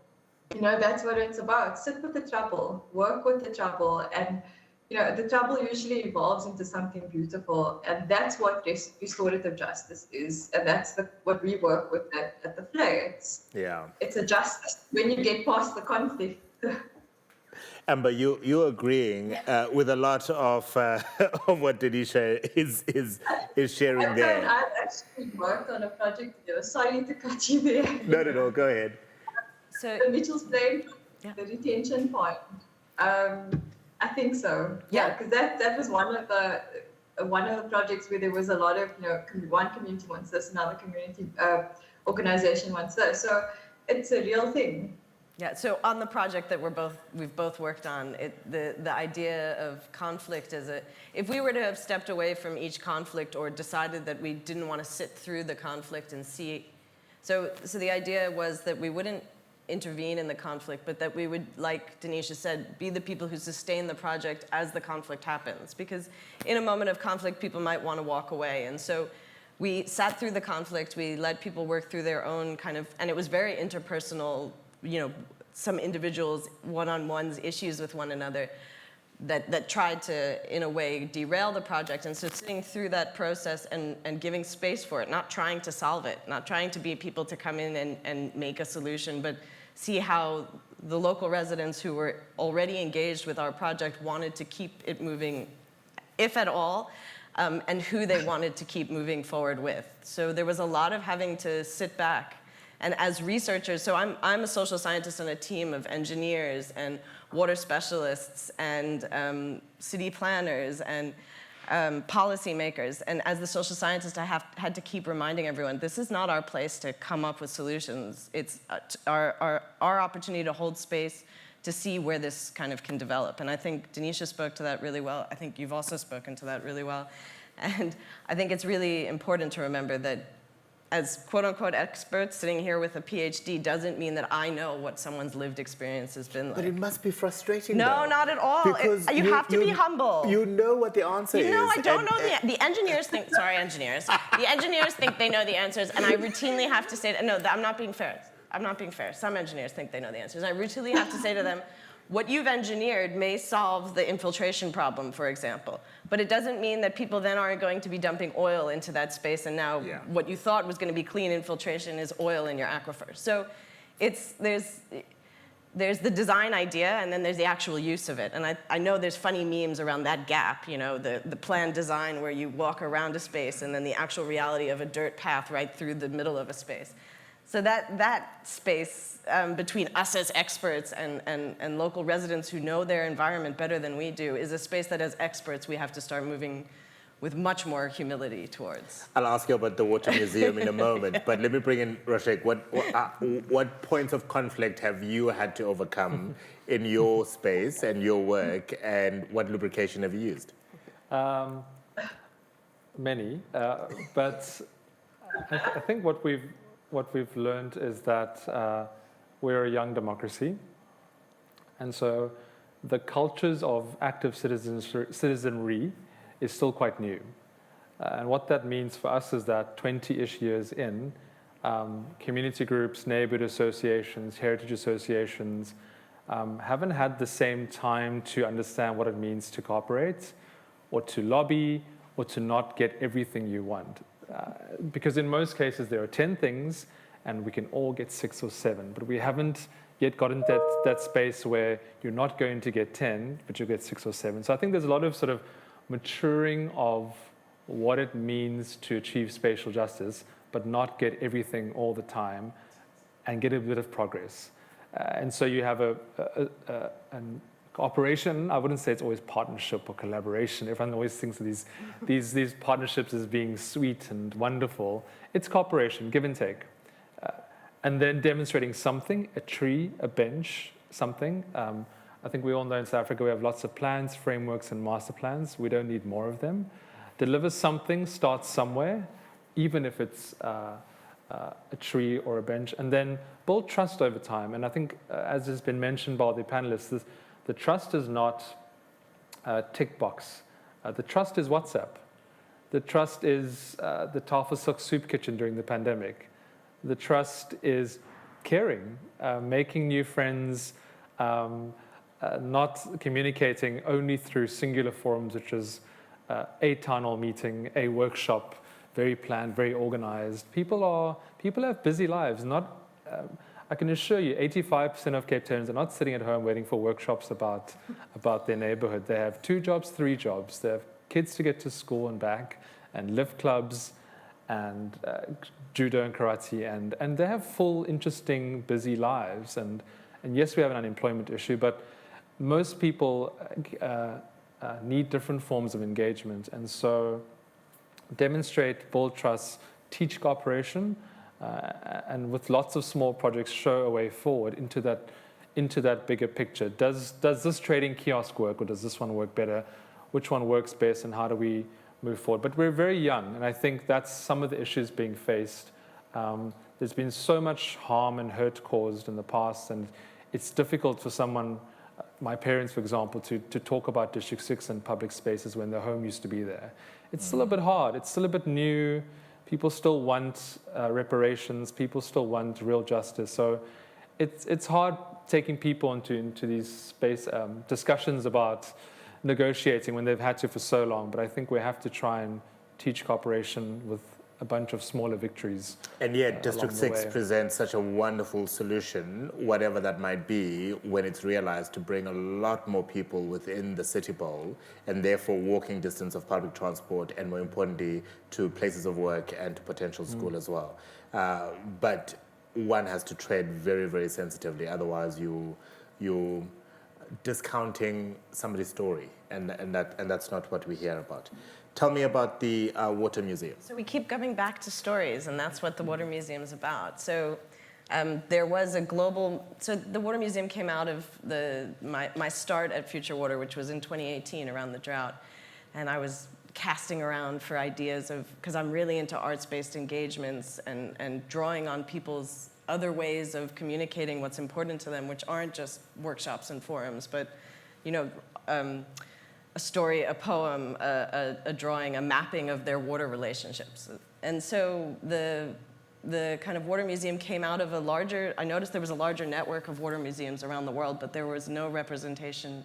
You know, that's what it's about. Sit with the trouble, work with the trouble, and you know, the trouble usually evolves into something beautiful, and that's what restorative justice is, and that's what we work with at the Flare. It's a justice when you get past the conflict. Amber, you're agreeing with a lot of what Denisha is sharing there. I've actually worked on a project together. Sorry to cut you there. No, go ahead. So the Mitchell's Plain, the detention point. I think so. Yeah, because that was one of the projects where there was a lot of, you know, one community wants this, another community organization wants this. So it's a real thing. Yeah. So on the project that we've both worked on, the idea of conflict is if we were to have stepped away from each conflict or decided that we didn't want to sit through the conflict and see, so the idea was that we wouldn't intervene in the conflict, but that we would, like Denisha said, be the people who sustain the project as the conflict happens. Because in a moment of conflict, people might want to walk away. And so we sat through the conflict, we let people work through their own kind of, and it was very interpersonal, you know, some individuals, one-on-ones, issues with one another that tried to, in a way, derail the project. And so sitting through that process and giving space for it, not trying to solve it, not trying to be people to come in and make a solution, but see how the local residents who were already engaged with our project wanted to keep it moving, if at all, and who they wanted to keep moving forward with. So there was a lot of having to sit back. And as researchers, so I'm a social scientist on a team of engineers and water specialists and city planners and policymakers. And as the social scientist, I had to keep reminding everyone, this is not our place to come up with solutions. It's our opportunity to hold space to see where this kind of can develop. And I think Denisha spoke to that really well. I think you've also spoken to that really well. And I think it's really important to remember that as quote-unquote experts sitting here with a PhD doesn't mean that I know what someone's lived experience has been like. But it must be frustrating, No, though, not at all. because you have to be humble. You know what the answer is. No, I don't know the engineers think, sorry, engineers. The engineers think they know the answers, and I routinely have to say, no, I'm not being fair. I'm not being fair. Some engineers think they know the answers. I routinely have to say to them, what you've engineered may solve the infiltration problem, for example. But it doesn't mean that people then aren't going to be dumping oil into that space, and now what you thought was going to be clean infiltration is oil in your aquifer. So there's the design idea, and then there's the actual use of it. And I know there's funny memes around that gap, you know, the planned design where you walk around a space and then the actual reality of a dirt path right through the middle of a space. So that space between us as experts and local residents who know their environment better than we do is a space that as experts we have to start moving with much more humility towards. I'll ask you about the water museum in a moment, but let me bring in Rashek. What points of conflict have you had to overcome in your space and your work, and what lubrication have you used? Many, but I think what we've learned is that we're a young democracy, and so the cultures of active citizenry is still quite new. And what that means for us is that 20-ish years in, community groups, neighborhood associations, heritage associations haven't had the same time to understand what it means to cooperate or to lobby or to not get everything you want. Because in most cases there are 10 things and we can all get 6 or 7, but we haven't yet gotten that space where you're not going to get 10, but you'll get 6 or 7. So I think there's a lot of sort of maturing of what it means to achieve spatial justice, but not get everything all the time and get a bit of progress. And so you have an cooperation. I wouldn't say it's always partnership or collaboration. Everyone always thinks of these partnerships as being sweet and wonderful. It's cooperation, give and take. And then demonstrating something, a tree, a bench, something. I think we all know in South Africa we have lots of plans, frameworks, and master plans. We don't need more of them. Deliver something, start somewhere, even if it's a tree or a bench, and then build trust over time. And I think, as has been mentioned by the panelists, the trust is not a tick box. The trust is WhatsApp. The trust is the Tafelsilk soup kitchen during the pandemic. The trust is caring, making new friends, not communicating only through singular forums, which is a town hall meeting, a workshop, very planned, very organized. People have busy lives. I can assure you, 85% of Cape Townians are not sitting at home waiting for workshops about their neighborhood. They have 2 jobs, 3 jobs. They have kids to get to school and back, and lift clubs, and judo and karate, and they have full, interesting, busy lives. And yes, we have an unemployment issue, but most people need different forms of engagement. And so demonstrate, build trust, teach cooperation, and with lots of small projects show a way forward into that bigger picture. Does this trading kiosk work, or does this one work better? Which one works best, and how do we move forward? But we're very young, and I think that's some of the issues being faced. There's been so much harm and hurt caused in the past, and it's difficult for someone, my parents, for example, to talk about District 6 and public spaces when their home used to be there. It's still a bit hard. It's still a bit new. People still want reparations. People still want real justice. So it's hard taking people into these space discussions about negotiating when they've had to for so long. But I think we have to try and teach cooperation with a bunch of smaller victories. And yet, District 6 presents such a wonderful solution, whatever that might be, when it's realized to bring a lot more people within the city bowl, and therefore walking distance of public transport, and more importantly, to places of work and to potential school as well. But one has to tread very, very sensitively, otherwise you discounting somebody's story, and that's not what we hear about. Tell me about the Water Museum. So we keep coming back to stories, and that's what the Water Museum is about. So there was a global, so the Water Museum came out of my start at Future Water, which was in 2018 around the drought. And I was casting around for ideas because I'm really into arts-based engagements and drawing on people's other ways of communicating what's important to them, which aren't just workshops and forums, but, a story, a poem, a drawing, a mapping of their water relationships. And so the kind of water museum came out of I noticed there was a larger network of water museums around the world, but there was no representation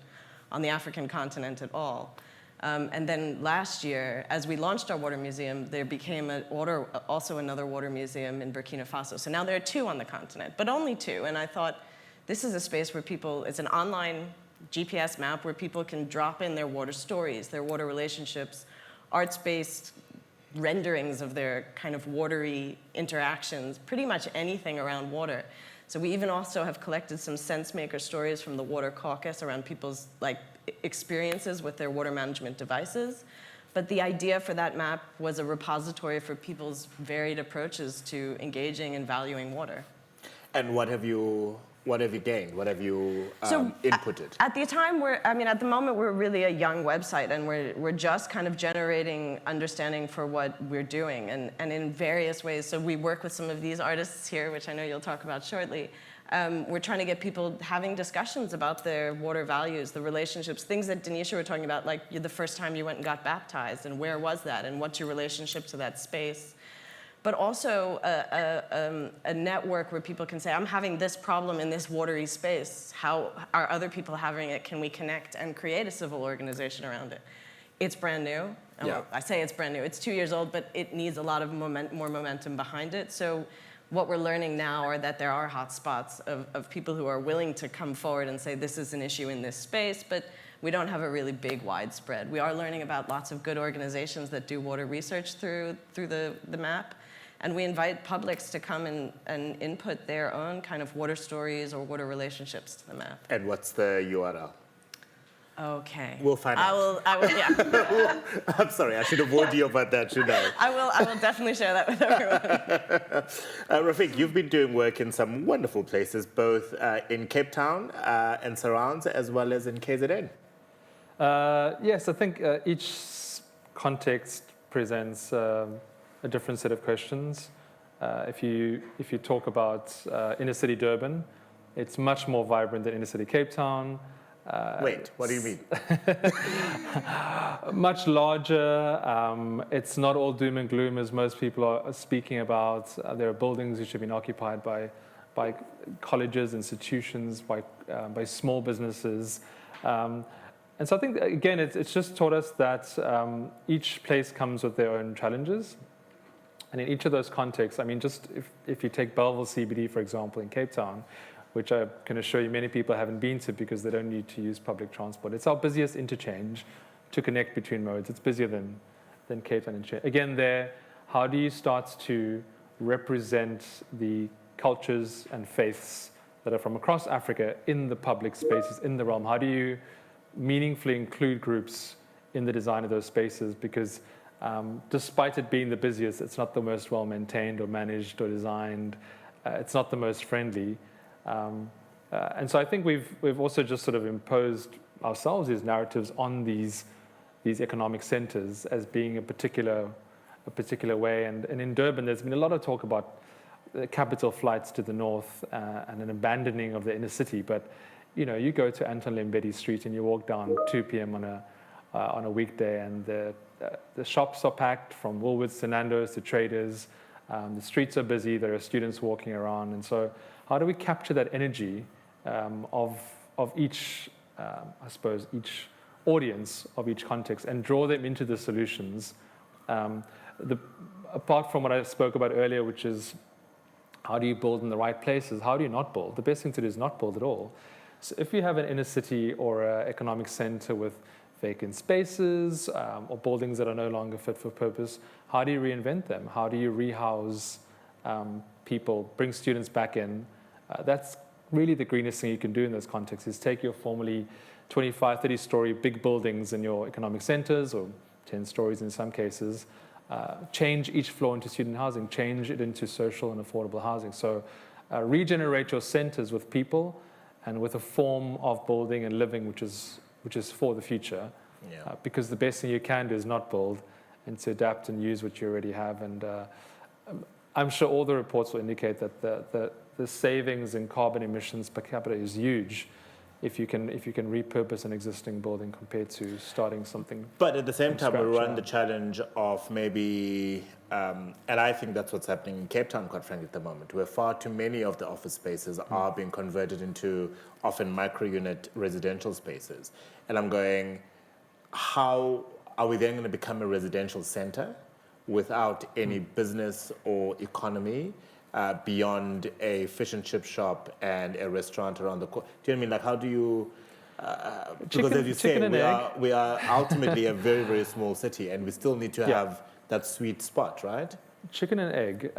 on the African continent at all. And then last year, as we launched our water museum, there became also another water museum in Burkina Faso. So now there are 2 on the continent, but only 2. And I thought, this is a space where it's an online GPS map where people can drop in their water stories, their water relationships, arts-based renderings of their kind of watery interactions, pretty much anything around water. So we even also have collected some sense-maker stories from the Water Caucus around people's experiences with their water management devices. But the idea for that map was a repository for people's varied approaches to engaging and valuing water. And what have you gained? What have you inputted? At the moment, we're really a young website, and we're just kind of generating understanding for what we're doing, and in various ways. So we work with some of these artists here, which I know you'll talk about shortly. We're trying to get people having discussions about their water values, the relationships, things that Denisha were talking about, like the first time you went and got baptized, and where was that, and what's your relationship to that space. But also a network where people can say, I'm having this problem in this watery space. How are other people having it? Can we connect and create a civil organization around it? It's brand new. Yeah. I say it's brand new. It's 2 years old, but it needs a lot of more momentum behind it. So what we're learning now are that there are hotspots of people who are willing to come forward and say, this is an issue in this space, but we don't have a really big widespread. We are learning about lots of good organizations that do water research through the map. And we invite publics to come and input their own kind of water stories or water relationships to the map. And what's the URL? Okay. We'll find out. I will, yeah. I'm sorry, I should have warned you about that, shouldn't I? I will definitely share that with everyone. Rafiq, you've been doing work in some wonderful places, both in Cape Town and surrounds, as well as in KZN. Yes, I think each context presents a different set of questions. If you talk about inner city Durban, it's much more vibrant than inner city Cape Town. Wait, what do you mean? Much larger. It's not all doom and gloom as most people are speaking about. There are buildings which have been occupied by colleges, institutions, by small businesses. And so I think, again, it's just taught us that each place comes with their own challenges. And in each of those contexts, I mean, just if you take Belleville CBD, for example, in Cape Town, which I can assure you many people haven't been to because they don't need to use public transport. It's our busiest interchange to connect between modes. It's busier than Cape Town. Again, how do you start to represent the cultures and faiths that are from across Africa in the public spaces, in the realm? How do you meaningfully include groups in the design of those spaces? Because despite it being the busiest, it's not the most well-maintained or managed or designed. It's not the most friendly. And so I think we've also just sort of imposed ourselves these narratives on these economic centers as being a particular way. And in Durban, there's been a lot of talk about capital flights to the north and an abandoning of the inner city. But you go to Anton Lembedi Street and you walk down 2 p.m. on a weekday, and the shops are packed from Woolworths to Nando's to Traders. The streets are busy. There are students walking around, and so how do we capture that energy of each, I suppose, each audience of each context and draw them into the solutions? Apart from what I spoke about earlier, which is how do you build in the right places? How do you not build? The best thing to do is not build at all. So if you have an inner city or an economic center with vacant spaces or buildings that are no longer fit for purpose, how do you reinvent them? How do you rehouse people, bring students back in? That's really the greenest thing you can do in those contexts, is take your formerly 25, 30-story big buildings in your economic centers, or 10 stories in some cases, change each floor into student housing, change it into social and affordable housing. So regenerate your centers with people and with a form of building and living which is for the future. Yeah. Because the best thing you can do is not build, and to adapt and use what you already have. And I'm sure all the reports will indicate that the savings in carbon emissions per capita is huge if you can repurpose an existing building compared to starting something. But at the same time, we run the challenge of maybe And I think that's what's happening in Cape Town, quite frankly, at the moment, where far too many of the office spaces are being converted into often micro-unit residential spaces. And I'm going, how are we then going to become a residential center without any business or economy beyond a fish and chip shop and a restaurant around the corner? Do you know what I mean? Like, how do you... because as you say, we are ultimately a very, very small city, and we still need to have that sweet spot, right? Chicken and egg,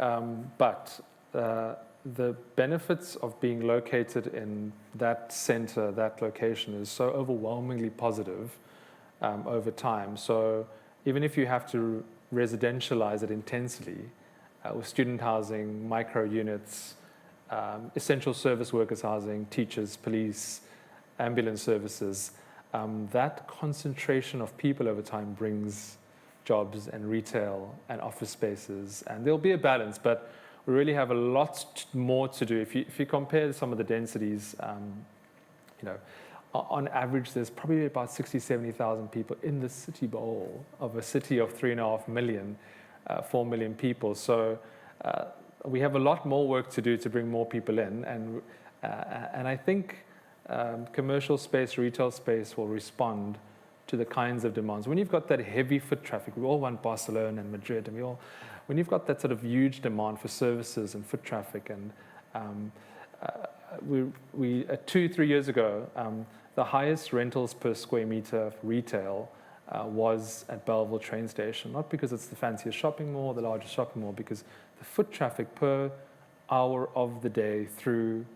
but the benefits of being located in that center, that location, is so overwhelmingly positive over time. So even if you have to residentialize it intensely with student housing, micro units, essential service workers housing, teachers, police, ambulance services, that concentration of people over time brings jobs and retail and office spaces, and there'll be a balance, but we really have a lot more to do. If you compare some of the densities, on average, there's probably about 60, 70,000 people in the city bowl of a city of 3.5 million, 4 million people. So we have a lot more work to do to bring more people in, and I think commercial space, retail space will respond to the kinds of demands. When you've got that heavy foot traffic, we all want Barcelona and Madrid, and when you've got that sort of huge demand for services and foot traffic, and we 2-3 years ago, the highest rentals per square meter for retail was at Belleville train station, not because it's the fanciest shopping mall, the largest shopping mall, because the foot traffic per hour of the day through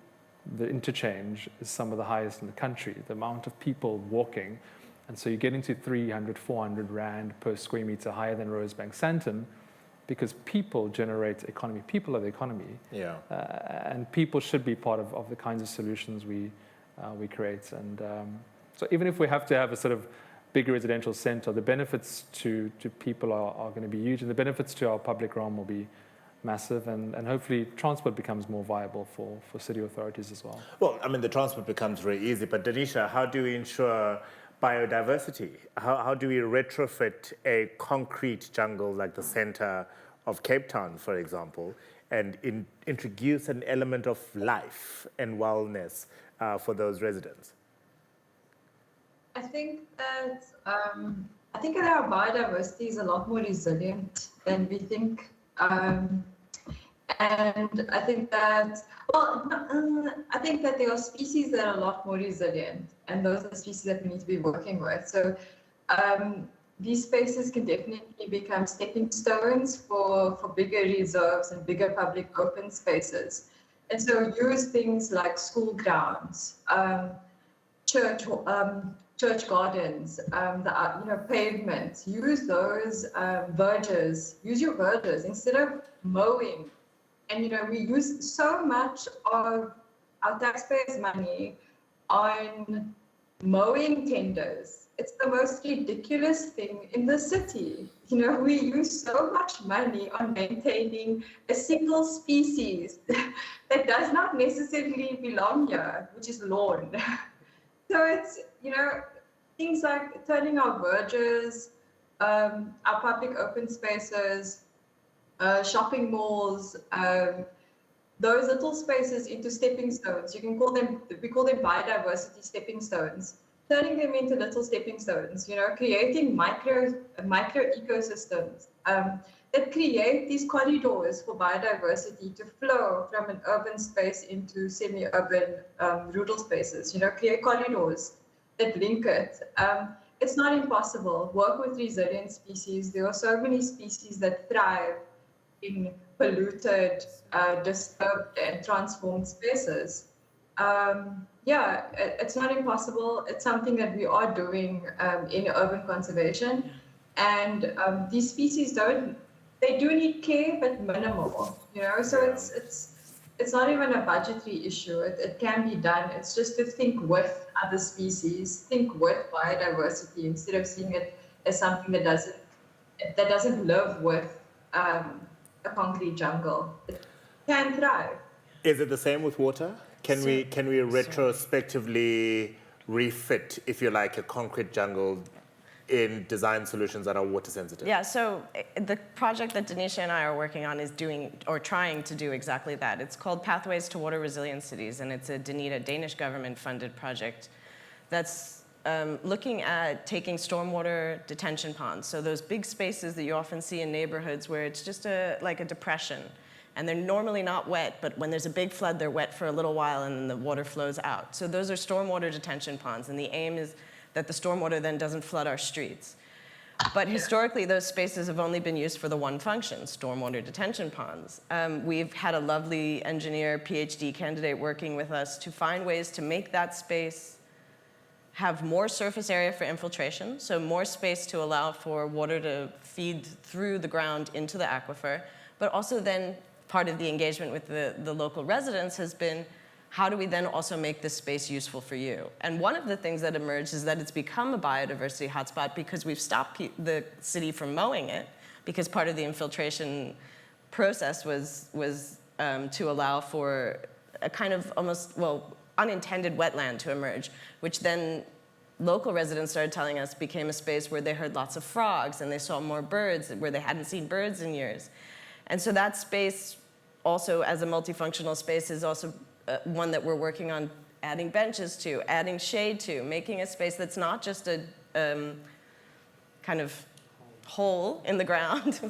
the interchange is some of the highest in the country, the amount of people walking. And so you get into 300, 400 Rand per square meter higher than Rosebank Sandton, because people generate economy. People are the economy. Yeah. And people should be part of the kinds of solutions we create. And so even if we have to have a sort of bigger residential center, the benefits to people are going to be huge, and the benefits to our public realm will be massive, and hopefully transport becomes more viable for city authorities as well. Well, I mean, the transport becomes very easy, but Danisha, how do we ensure biodiversity? How do we retrofit a concrete jungle like the center of Cape Town, for example, and introduce an element of life and wellness for those residents? I think that our biodiversity is a lot more resilient than we think, and I think that there are species that are a lot more resilient, and those are the species that we need to be working with. So these spaces can definitely become stepping stones for bigger reserves and bigger public open spaces. And so use things like school grounds, church gardens, pavements. Use those verges. Use your verges instead of mowing. And we use so much of our taxpayers' money on mowing tenders. It's the most ridiculous thing in the city. We use so much money on maintaining a single species that does not necessarily belong here, which is lawn. So it's, things like turning our verges, our public open spaces, shopping malls, those little spaces into stepping stones. We call them biodiversity stepping stones. Turning them into little stepping stones, creating micro ecosystems that create these corridors for biodiversity to flow from an urban space into semi-urban rural spaces. Create corridors that link it. It's not impossible. Work with resilient species. There are so many species that thrive in polluted, disturbed, and transformed spaces. It's not impossible. It's something that we are doing in urban conservation, and these species do need care, but minimal. So it's not even a budgetary issue. It can be done. It's just to think with other species, think with biodiversity instead of seeing it as something that doesn't live with a concrete jungle. It can thrive. Is it the same with water? Can we retrospectively refit, if you like, a concrete jungle in design solutions that are water sensitive? Yeah, so the project that Denisha and I are working on is doing, or trying to do exactly that. It's called Pathways to Water Resilient Cities, and it's a Danish government-funded project that's looking at taking stormwater detention ponds. So those big spaces that you often see in neighborhoods where it's just like a depression, and they're normally not wet, but when there's a big flood, they're wet for a little while and then the water flows out. So those are stormwater detention ponds, and the aim is that the stormwater then doesn't flood our streets. But historically, those spaces have only been used for the one function, stormwater detention ponds. We've had a lovely engineer, PhD candidate working with us to find ways to make that space have more surface area for infiltration, so more space to allow for water to feed through the ground into the aquifer, but also then part of the engagement with the local residents has been, how do we then also make this space useful for you? And one of the things that emerged is that it's become a biodiversity hotspot because we've stopped the city from mowing it, because part of the infiltration process was to allow for a kind of almost, well, unintended wetland to emerge, which then local residents started telling us became a space where they heard lots of frogs and they saw more birds where they hadn't seen birds in years. And so that space also as a multifunctional space is also one that we're working on adding benches to, adding shade to, making a space that's not just a kind of hole in the ground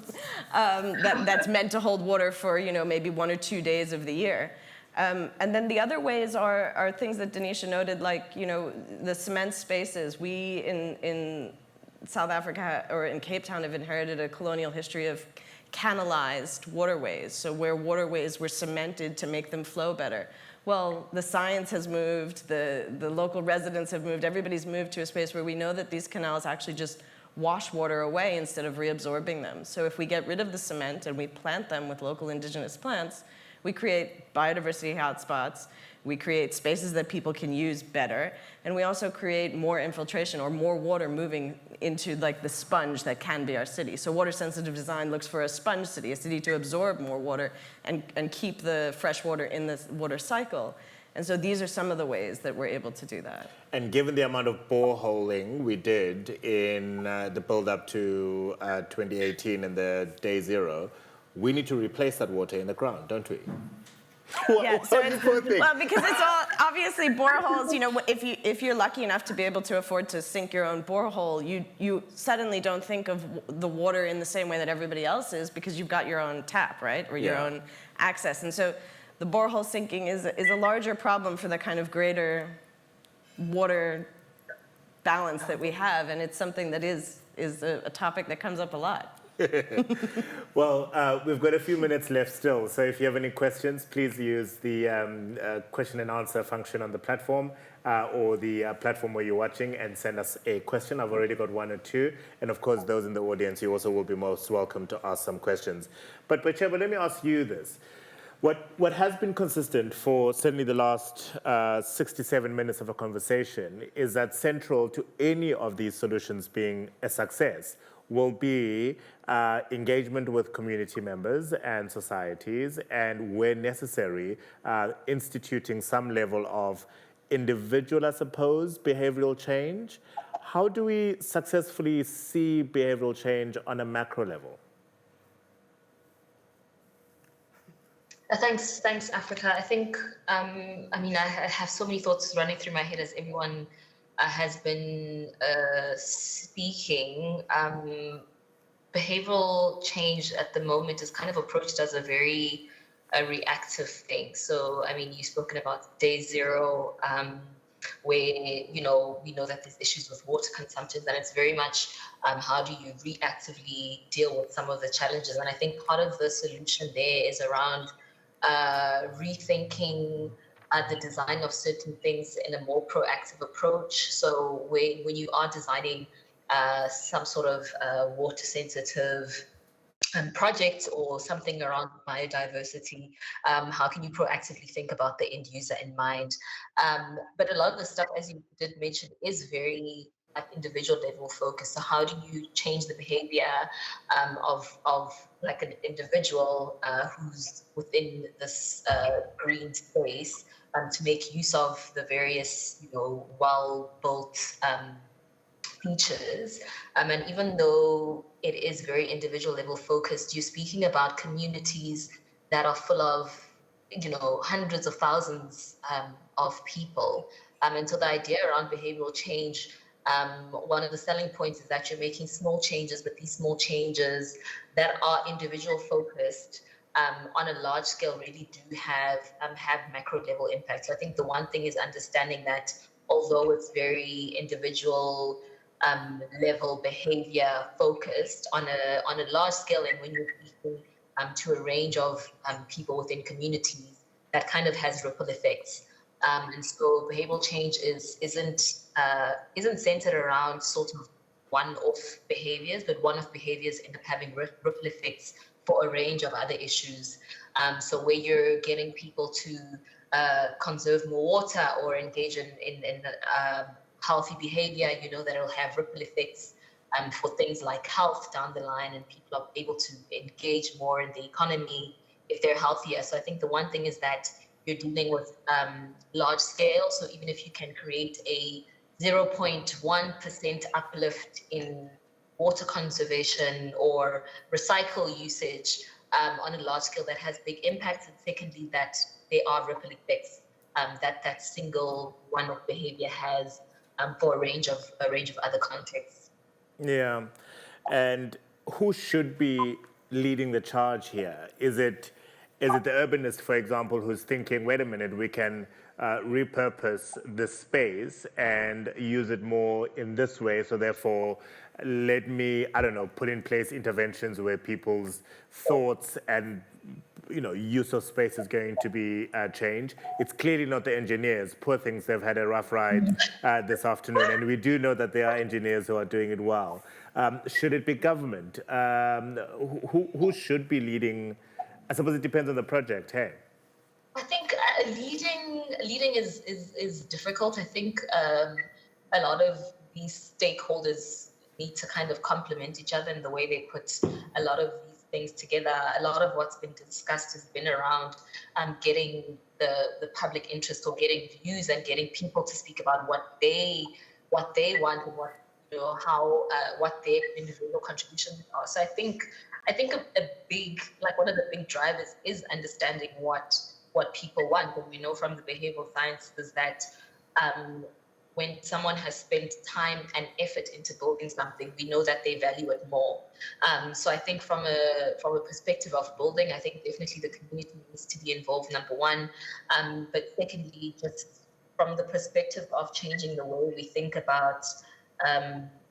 that's meant to hold water for, you know, maybe 1 or 2 days of the year. And then the other ways are things that Denisha noted, like, you know, the cement spaces. We in South Africa or in Cape Town have inherited a colonial history of canalized waterways, so where waterways were cemented to make them flow better. Well, the science has moved, the local residents have moved, everybody's moved to a space where we know that these canals actually just wash water away instead of reabsorbing them. So if we get rid of the cement and we plant them with local indigenous plants, we create biodiversity hotspots, we create spaces that people can use better, and we also create more infiltration or more water moving into like the sponge that can be our city. So water-sensitive design looks for a sponge city, a city to absorb more water and keep the fresh water in the water cycle. And so these are some of the ways that we're able to do that. And given the amount of boreholing we did in the build-up to 2018 and the day zero, we need to replace that water in the ground, don't we? Yeah, so well, because it's all obviously boreholes. You know, if you're lucky enough to be able to afford to sink your own borehole, you suddenly don't think of the water in the same way that everybody else is, because you've got your own tap, right, or your own access. And so the borehole sinking is a larger problem for the kind of greater water balance that we have, and it's something that is a topic that comes up a lot. Well, we've got a few minutes left still, so if you have any questions, please use the question and answer function on the platform or the platform where you're watching and send us a question. I've already got 1 or 2, and of course, those in the audience, you also will be most welcome to ask some questions. But Cheba, let me ask you this. What has been consistent for certainly the last 67 minutes of a conversation is that central to any of these solutions being a success will be engagement with community members and societies, and where necessary, instituting some level of individual, I suppose, behavioral change. How do we successfully see behavioral change on a macro level? Thanks, Africa. I think, I mean, I have so many thoughts running through my head as everyone has been speaking. Behavioral change at the moment is kind of approached as a very reactive thing. So, I mean, you've spoken about day zero, where, you know, we know that there's issues with water consumption, and it's very much how do you reactively deal with some of the challenges. And I think part of the solution there is around rethinking the design of certain things in a more proactive approach. So when you are designing some sort of water-sensitive project or something around biodiversity, how can you proactively think about the end user in mind? But a lot of the stuff, as you did mention, is very at individual level focused. So how do you change the behavior of like an individual who's within this green space to make use of the various, you know, well-built features. And even though it is very individual level focused, you're speaking about communities that are full of, hundreds of thousands of people. And so the idea around behavioral change, one of the selling points is that you're making small changes, but these small changes that are individual focused on a large scale really do have macro level impact. So I think the one thing is understanding that although it's very individual level behavior focused on a large scale, and when you're speaking to a range of people within communities, that kind of has ripple effects. And so behavioral change isn't centered around sort of one-off behaviors, but one-off behaviors end up having ripple effects for a range of other issues. So where you're getting people to conserve more water or engage in healthy behavior, that it'll have ripple effects for things like health down the line, and people are able to engage more in the economy if they're healthier. So I think the one thing is that you're dealing with large scale. So even if you can create a 0.1% uplift in water conservation or recycle usage on a large scale, that has big impacts. And secondly, that there are ripple effects that single one-off behavior has for a range of other contexts. Yeah, and who should be leading the charge here? Is it the urbanist, for example, who's thinking, wait a minute, we can repurpose this space and use it more in this way, so therefore let me, I don't know, put in place interventions where people's thoughts and use of space is going to be changed. It's clearly not the engineers. Poor things, they've had a rough ride this afternoon, and we do know that there are engineers who are doing it well. Should it be government? Who should be leading? I suppose it depends on the project. Hey, I think leading is difficult. I think a lot of these stakeholders need to kind of complement each other in the way they put a lot of these things together. A lot of what's been discussed has been around getting the public interest, or getting views and getting people to speak about what they want and what their individual contributions are. So I think a big, like, one of the big drivers is understanding what people want. And we know from the behavioral sciences that when someone has spent time and effort into building something, we know that they value it more. So I think from a perspective of building, I think definitely the community needs to be involved, number one. But secondly, just from the perspective of changing the way we think about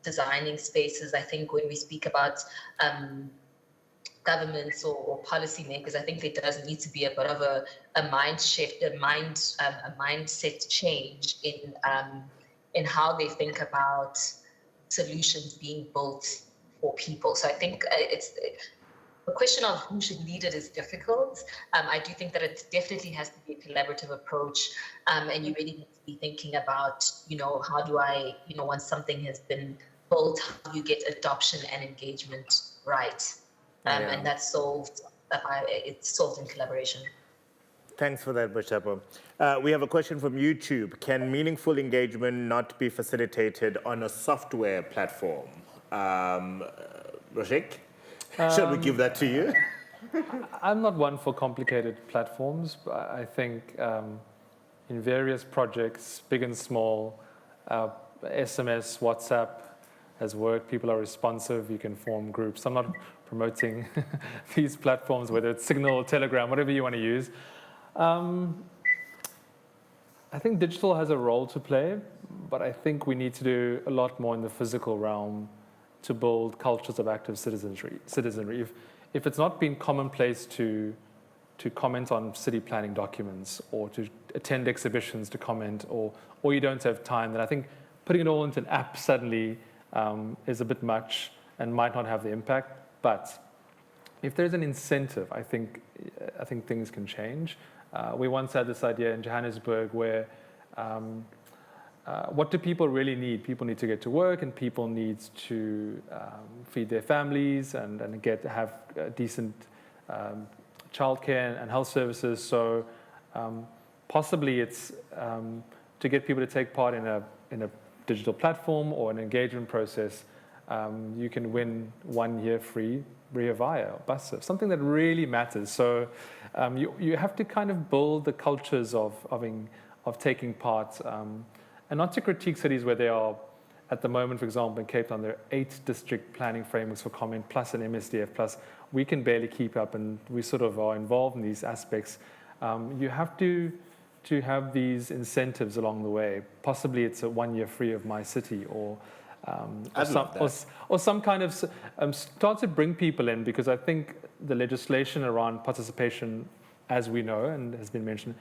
designing spaces, I think when we speak about governments or policymakers, I think there does need to be a bit of a mind shift, a mindset change in how they think about solutions being built for people. So I think it's the question of who should lead it is difficult. I do think that it definitely has to be a collaborative approach, and you really need to be thinking about, how do I, once something has been built, how do you get adoption and engagement right? And that's solved. It's solved in collaboration. Thanks for that, Bashepo. We have a question from YouTube. Can meaningful engagement not be facilitated on a software platform? Roshik, shall we give that to you? I'm not one for complicated platforms, but I think in various projects, big and small, SMS, WhatsApp has worked. People are responsive. You can form groups. I'm not promoting these platforms, whether it's Signal, Telegram, whatever you want to use. I think digital has a role to play, but I think we need to do a lot more in the physical realm to build cultures of active citizenry. If it's not been commonplace to comment on city planning documents, or to attend exhibitions to comment, or you don't have time, then I think putting it all into an app suddenly is a bit much and might not have the impact. But if there's an incentive, I think things can change. We once had this idea in Johannesburg where what do people really need? People need to get to work, and people need to feed their families and have decent childcare and health services. So possibly it's to get people to take part in a digital platform or an engagement process, you can win 1 year free Rio Vaya or bus surf, something that really matters. So you have to kind of build the cultures of taking part, and not to critique cities where they are, at the moment, for example, in Cape Town, there are 8 district planning frameworks for comment, plus an MSDF, plus we can barely keep up, and we sort of are involved in these aspects. You have to have these incentives along the way. Possibly it's a 1 year free of my city, or some kind of start to bring people in, because I think the legislation around participation, as we know and has been mentioned,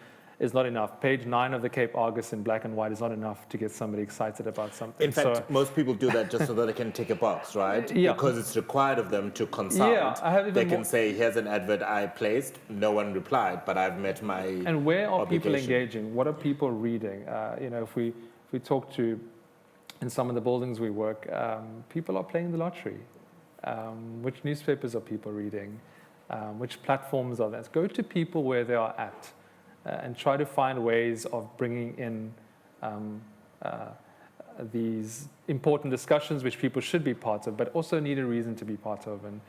is not enough. Page 9 of the Cape Argus in black and white is not enough to get somebody excited about something. In fact, most people do that just so that they can tick a box, right? Yeah. Because it's required of them to consult. Yeah, they can say, here's an advert I placed, no one replied, but I've met my And where are obligation. people engaging? What are people reading? If we talk to, in some of the buildings we work, people are playing the lottery. Which newspapers are people reading? Which platforms are there? Go to people where they are at. And try to find ways of bringing in these important discussions which people should be part of, but also need a reason to be part of. And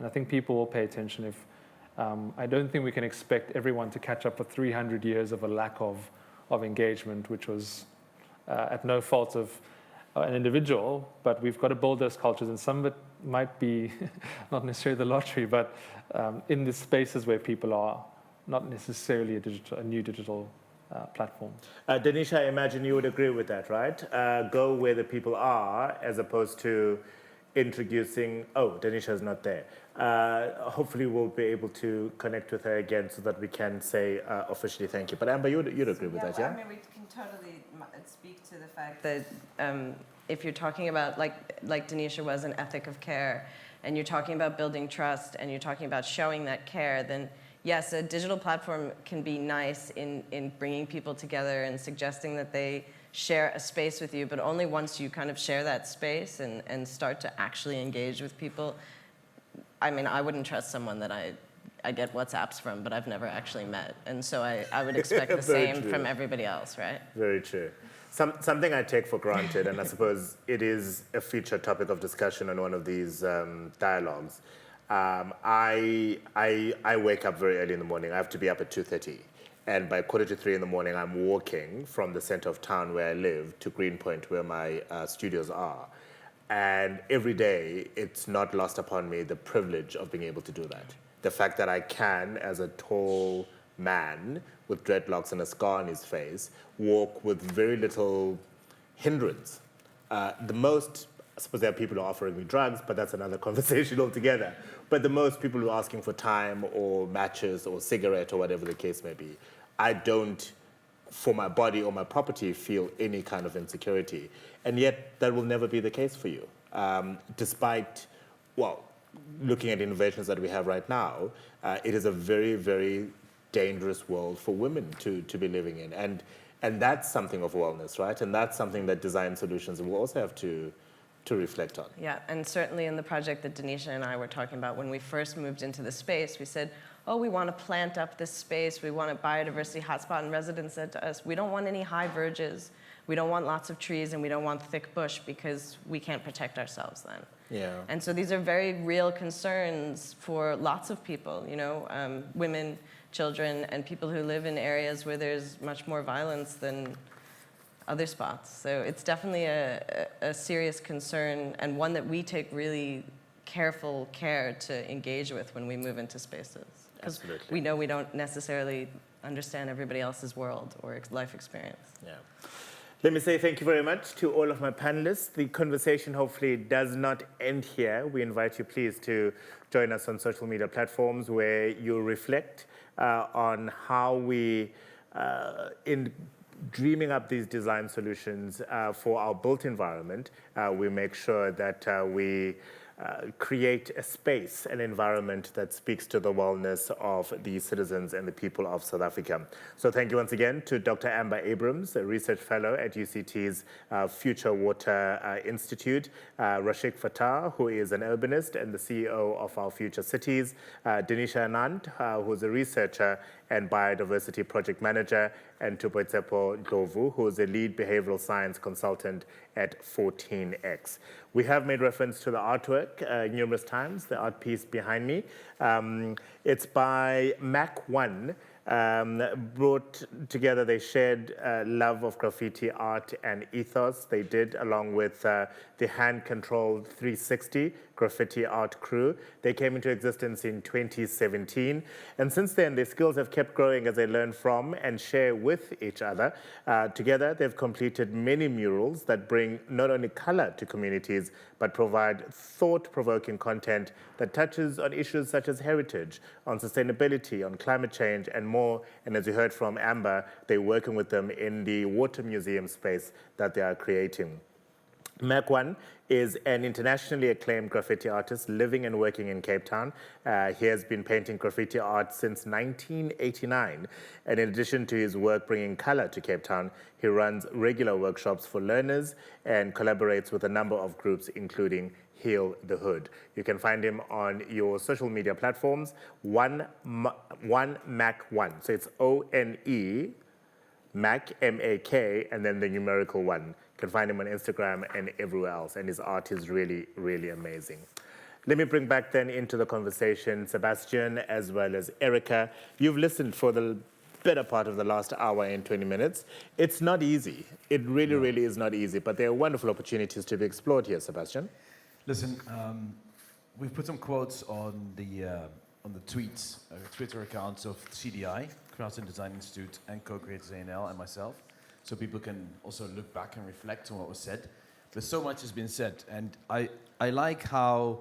I think people will pay attention. If I don't think we can expect everyone to catch up for 300 years of a lack of engagement, which was at no fault of an individual, but we've got to build those cultures, and some of it might be not necessarily the lottery, but in the spaces where people are, not necessarily a new digital platform. Denisha, I imagine you would agree with that, right? Go where the people are, as opposed to introducing, Denisha's not there. Hopefully we'll be able to connect with her again so that we can say officially thank you. But Amber, you'd agree with that, yeah? I mean, we can totally speak to the fact that if you're talking about, like Denisha was, an ethic of care, and you're talking about building trust, and you're talking about showing that care, then yes, a digital platform can be nice in bringing people together and suggesting that they share a space with you, but only once you kind of share that space and start to actually engage with people. I mean, I wouldn't trust someone that I get WhatsApps from, but I've never actually met. And so I would expect the same from everybody else, right? Very true. Something I take for granted, and I suppose it is a featured topic of discussion on one of these dialogues. I wake up very early in the morning. I have to be up at 2:30. And by 2:45 in the morning, I'm walking from the center of town where I live to Greenpoint, where my studios are. And every day, it's not lost upon me the privilege of being able to do that. The fact that I can, as a tall man with dreadlocks and a scar on his face, walk with very little hindrance. The most, I suppose there are people who are offering me drugs, but that's another conversation altogether. But the most people who are asking for time or matches or cigarette or whatever the case may be, I don't, for my body or my property, feel any kind of insecurity. And yet that will never be the case for you. Despite, looking at innovations that we have right now, it is a very, very dangerous world for women to be living in. And that's something of wellness, right? And that's something that design solutions will also have to reflect on. Yeah, and certainly in the project that Denisha and I were talking about, when we first moved into the space, we said, we want to plant up this space, we want a biodiversity hotspot, and residents said to us, we don't want any high verges, we don't want lots of trees, and we don't want thick bush because we can't protect ourselves then. Yeah. And so these are very real concerns for lots of people, women, children, and people who live in areas where there's much more violence than other spots. So it's definitely a serious concern, and one that we take really careful care to engage with when we move into spaces. Because we know we don't necessarily understand everybody else's world or life experience. Yeah. Let me say thank you very much to all of my panelists. The conversation hopefully does not end here. We invite you please to join us on social media platforms where you reflect on how we, in dreaming up these design solutions for our built environment, we make sure that we create a space, an environment that speaks to the wellness of the citizens and the people of South Africa. So thank you once again to Dr. Amber Abrams, a research fellow at UCT's Future Water Institute, Rashik Fatah, who is an urbanist and the CEO of our Future Cities, Denisha Anand, who's a researcher and Biodiversity Project Manager, and Tupotepo Dlovu, who is a lead behavioral science consultant at 14X. We have made reference to the artwork numerous times, the art piece behind me. It's by Mac One. Brought together, they shared love of graffiti art and ethos. They did, along with the hand-controlled 360 graffiti art crew. They came into existence in 2017. And since then, their skills have kept growing as they learn from and share with each other. Together, they've completed many murals that bring not only color to communities, but provide thought-provoking content that touches on issues such as heritage, on sustainability, on climate change, and more. And as you heard from Amber, they're working with them in the water museum space that they are creating. Mac One is an internationally acclaimed graffiti artist living and working in Cape Town. He has been painting graffiti art since 1989. And in addition to his work bringing color to Cape Town, he runs regular workshops for learners and collaborates with a number of groups, including Heal the Hood. You can find him on your social media platforms, One Mac One. So it's O-N-E, Mac, M-A-K, and then the numerical 1. You can find him on Instagram and everywhere else, and his art is really, really amazing. Let me bring back then into the conversation Sebastian as well as Erica. You've listened for the better part of the last hour and 20 minutes. It's not easy. It really, really is not easy, but there are wonderful opportunities to be explored here, Sebastian. Listen, we've put some quotes on the tweets, Twitter accounts of CDI, Crafts and Design Institute, and Co-Creators A&L, and myself, so people can also look back and reflect on what was said. But so much has been said, and I like how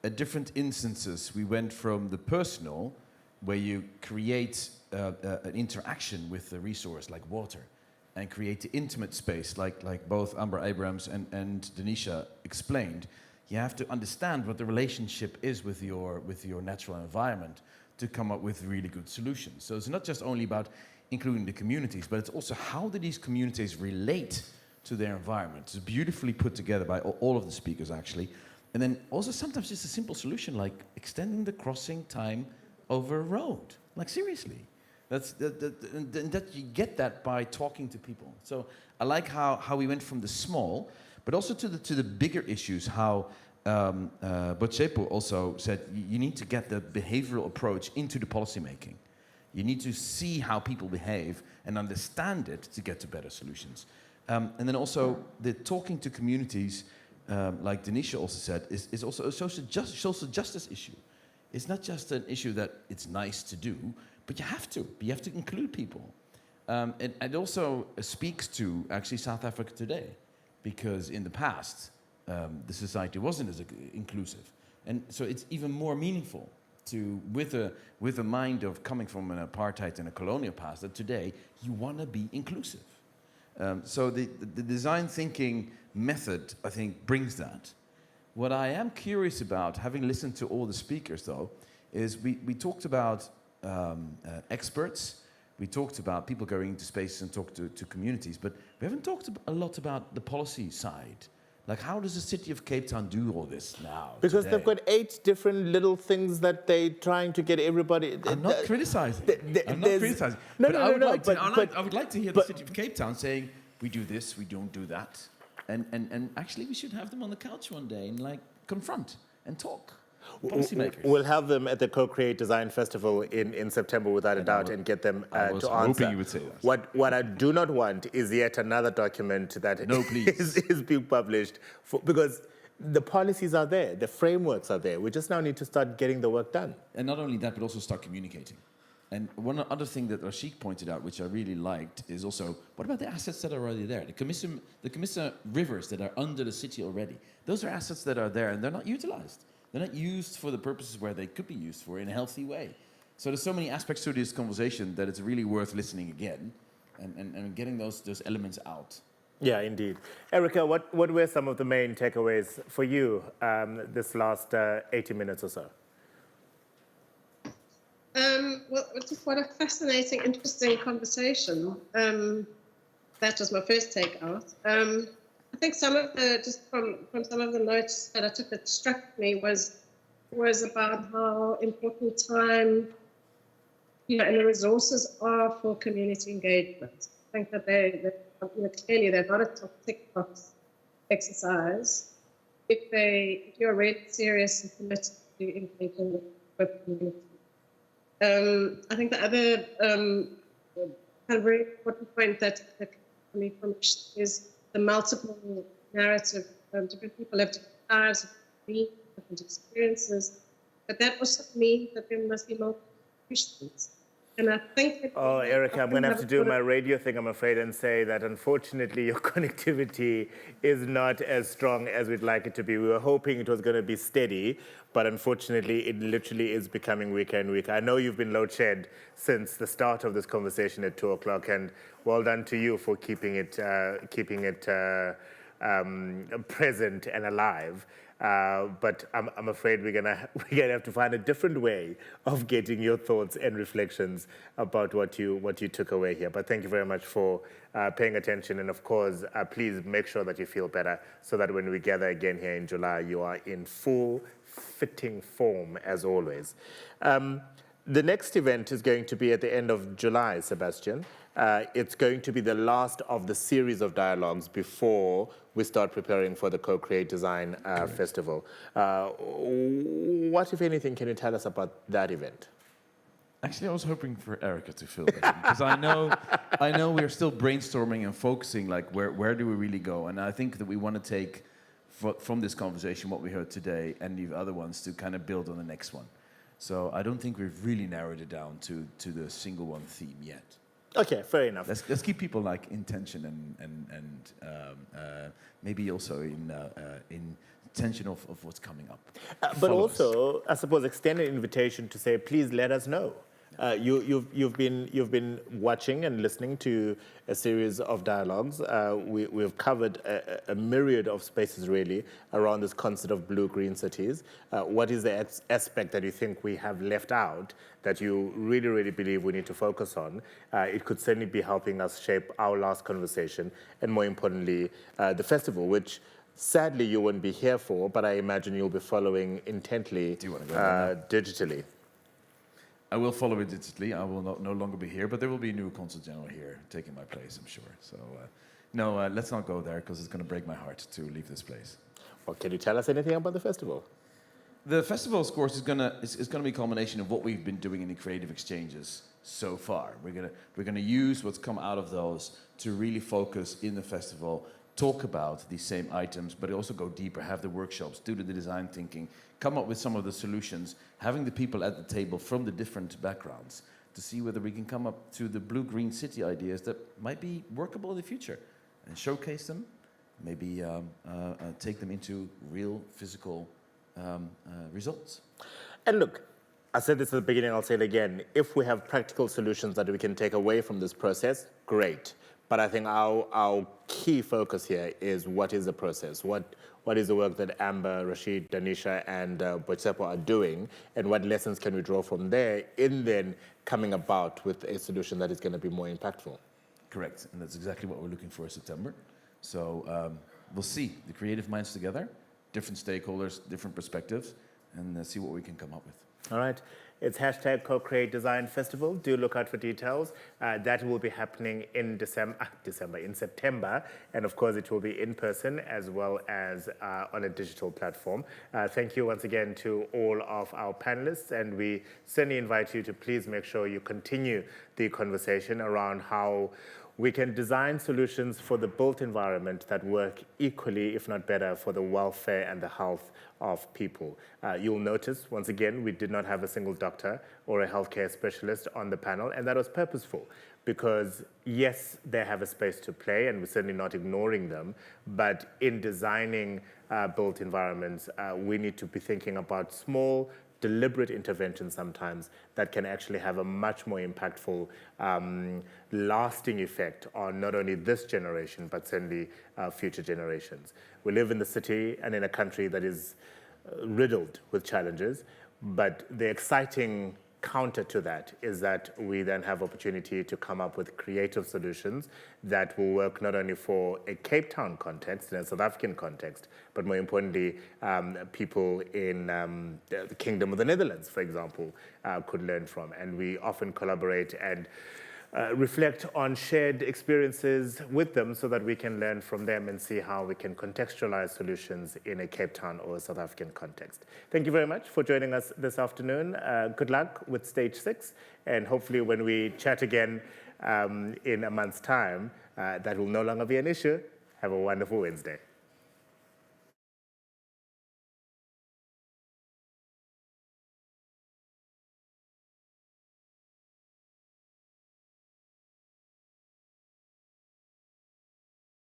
at different instances we went from the personal, where you create an interaction with the resource like water, and create the intimate space like both Amber Abrams and Denisha explained. You have to understand what the relationship is with your natural environment to come up with really good solutions. So it's not just only about including the communities, but it's also how do these communities relate to their environment. It's beautifully put together by all of the speakers, actually. And then also sometimes just a simple solution like extending the crossing time over a road. Like seriously. That you get that by talking to people. So I like how we went from the small, but also to the bigger issues, how Bochepo also said you need to get the behavioral approach into the policy making. You need to see how people behave and understand it to get to better solutions. And then also the talking to communities, like Denisha also said, is also a social justice issue. It's not just an issue that it's nice to do, but you have to include people. And it also speaks to actually South Africa today, because in the past, the society wasn't as inclusive. And so it's even more meaningful to, with a mind of coming from an apartheid and a colonial past, that today you want to be inclusive. So the design thinking method, I think, brings that. What I am curious about, having listened to all the speakers though, is we talked about experts, we talked about people going into spaces and talk to communities, but we haven't talked a lot about the policy side. Like, how does the city of Cape Town do all this now? Because today? they've got 8 different little things that they're trying to get everybody. I'm not criticizing. I'm not criticizing. But I would like to hear the city of Cape Town saying, we do this, we don't do that. And actually, we should have them on the couch one day and like confront and talk. Policymakers. We'll have them at the Co-Create Design Festival in September, without a doubt, and get them to answer. I was hoping you would say that. What I do not want is yet another document that is being published, because the policies are there, the frameworks are there. We just now need to start getting the work done. And not only that, but also start communicating. And one other thing that Rashik pointed out, which I really liked, is also, what about the assets that are already there? The Camissa rivers that are under the city already. Those are assets that are there, and they're not utilized. They're not used for the purposes where they could be used for in a healthy way. So there's so many aspects to this conversation that it's really worth listening again and getting those elements out. Yeah, indeed. Erica, what were some of the main takeaways for you this last 80 minutes or so? Well, just what a fascinating, interesting conversation. That was my first takeout. I think some of the, just from some of the notes that I took that struck me was about how important time and the resources are for community engagement. I think that clearly they're not a tick box exercise. If you're really serious and committed to engaging with the community. I think the other kind of very important point that coming from is the multiple narrative. Different people have different lives, different experiences, but that also means that there must be multiple Christians. And I think that Oh, Erica, I'm going to have to do my radio thing, I'm afraid, and say that unfortunately your connectivity is not as strong as we'd like it to be. We were hoping it was going to be steady, but unfortunately it literally is becoming weaker and weaker. I know you've been load shed since the start of this conversation at 2 o'clock, and well done to you for keeping it present and alive. But I'm afraid we're gonna have to find a different way of getting your thoughts and reflections about what you took away here. But thank you very much for paying attention, and of course, please make sure that you feel better, so that when we gather again here in July, you are in full fitting form as always. The next event is going to be at the end of July, Sebastian. It's going to be the last of the series of dialogues before we start preparing for the Co-Create Design Festival. What, if anything, can you tell us about that event? Actually, I was hoping for Erica to fill that in, because I know we're still brainstorming and focusing, like where do we really go? And I think that we want to take from this conversation what we heard today and the other ones to kind of build on the next one. So I don't think we've really narrowed it down to the single one theme yet. Okay, fair enough. Let's keep people like in tension and maybe also in tension of what's coming up. But also, I suppose, extend an invitation to say, please let us know. You've been watching and listening to a series of dialogues. We've covered a myriad of spaces really around this concept of blue-green cities. What is the aspect that you think we have left out that you really, really believe we need to focus on? It could certainly be helping us shape our last conversation, and more importantly, the festival, which sadly you won't be here for, but I imagine you'll be following intently digitally. I will follow it digitally. I will no longer be here, but there will be a new consul general here taking my place, I'm sure. So, no, let's not go there, because it's going to break my heart to leave this place. Well, can you tell us anything about the festival? The festival, of course, is going to be a combination of what we've been doing in the creative exchanges so far. We're gonna use what's come out of those to really focus in the festival, talk about these same items, but also go deeper, have the workshops, do the design thinking, come up with some of the solutions, having the people at the table from the different backgrounds to see whether we can come up to the blue-green city ideas that might be workable in the future, and showcase them, maybe take them into real physical results. And look, I said this at the beginning, I'll say it again. If we have practical solutions that we can take away from this process, great. But I think our key focus here is what is the process? What is the work that Amber, Rashid, Danisha, and Boitsepo are doing, and what lessons can we draw from there in then coming about with a solution that is going to be more impactful? Correct, and that's exactly what we're looking for in September. So we'll see the creative minds together, different stakeholders, different perspectives, and see what we can come up with. All right. It's hashtag Co-Create Design Festival. Do look out for details. That will be happening in September. And of course, it will be in person as well as on a digital platform. Thank you once again to all of our panelists. And we certainly invite you to please make sure you continue the conversation around how we can design solutions for the built environment that work equally, if not better, for the welfare and the health of people. You'll notice, once again, we did not have a single doctor or a healthcare specialist on the panel, and that was purposeful because, yes, they have a space to play, and we're certainly not ignoring them, but in designing built environments, we need to be thinking about small, deliberate interventions sometimes that can actually have a much more impactful, lasting effect on not only this generation, but certainly future generations. We live in the city and in a country that is riddled with challenges, but the exciting counter to that is that we then have opportunity to come up with creative solutions that will work not only for a Cape Town context and a South African context, but more importantly, people in the Kingdom of the Netherlands, for example, could learn from. And we often collaborate and reflect on shared experiences with them so that we can learn from them and see how we can contextualize solutions in a Cape Town or South African context. Thank you very much for joining us this afternoon. Good luck with stage 6, and hopefully when we chat again in a month's time, that will no longer be an issue. Have a wonderful Wednesday.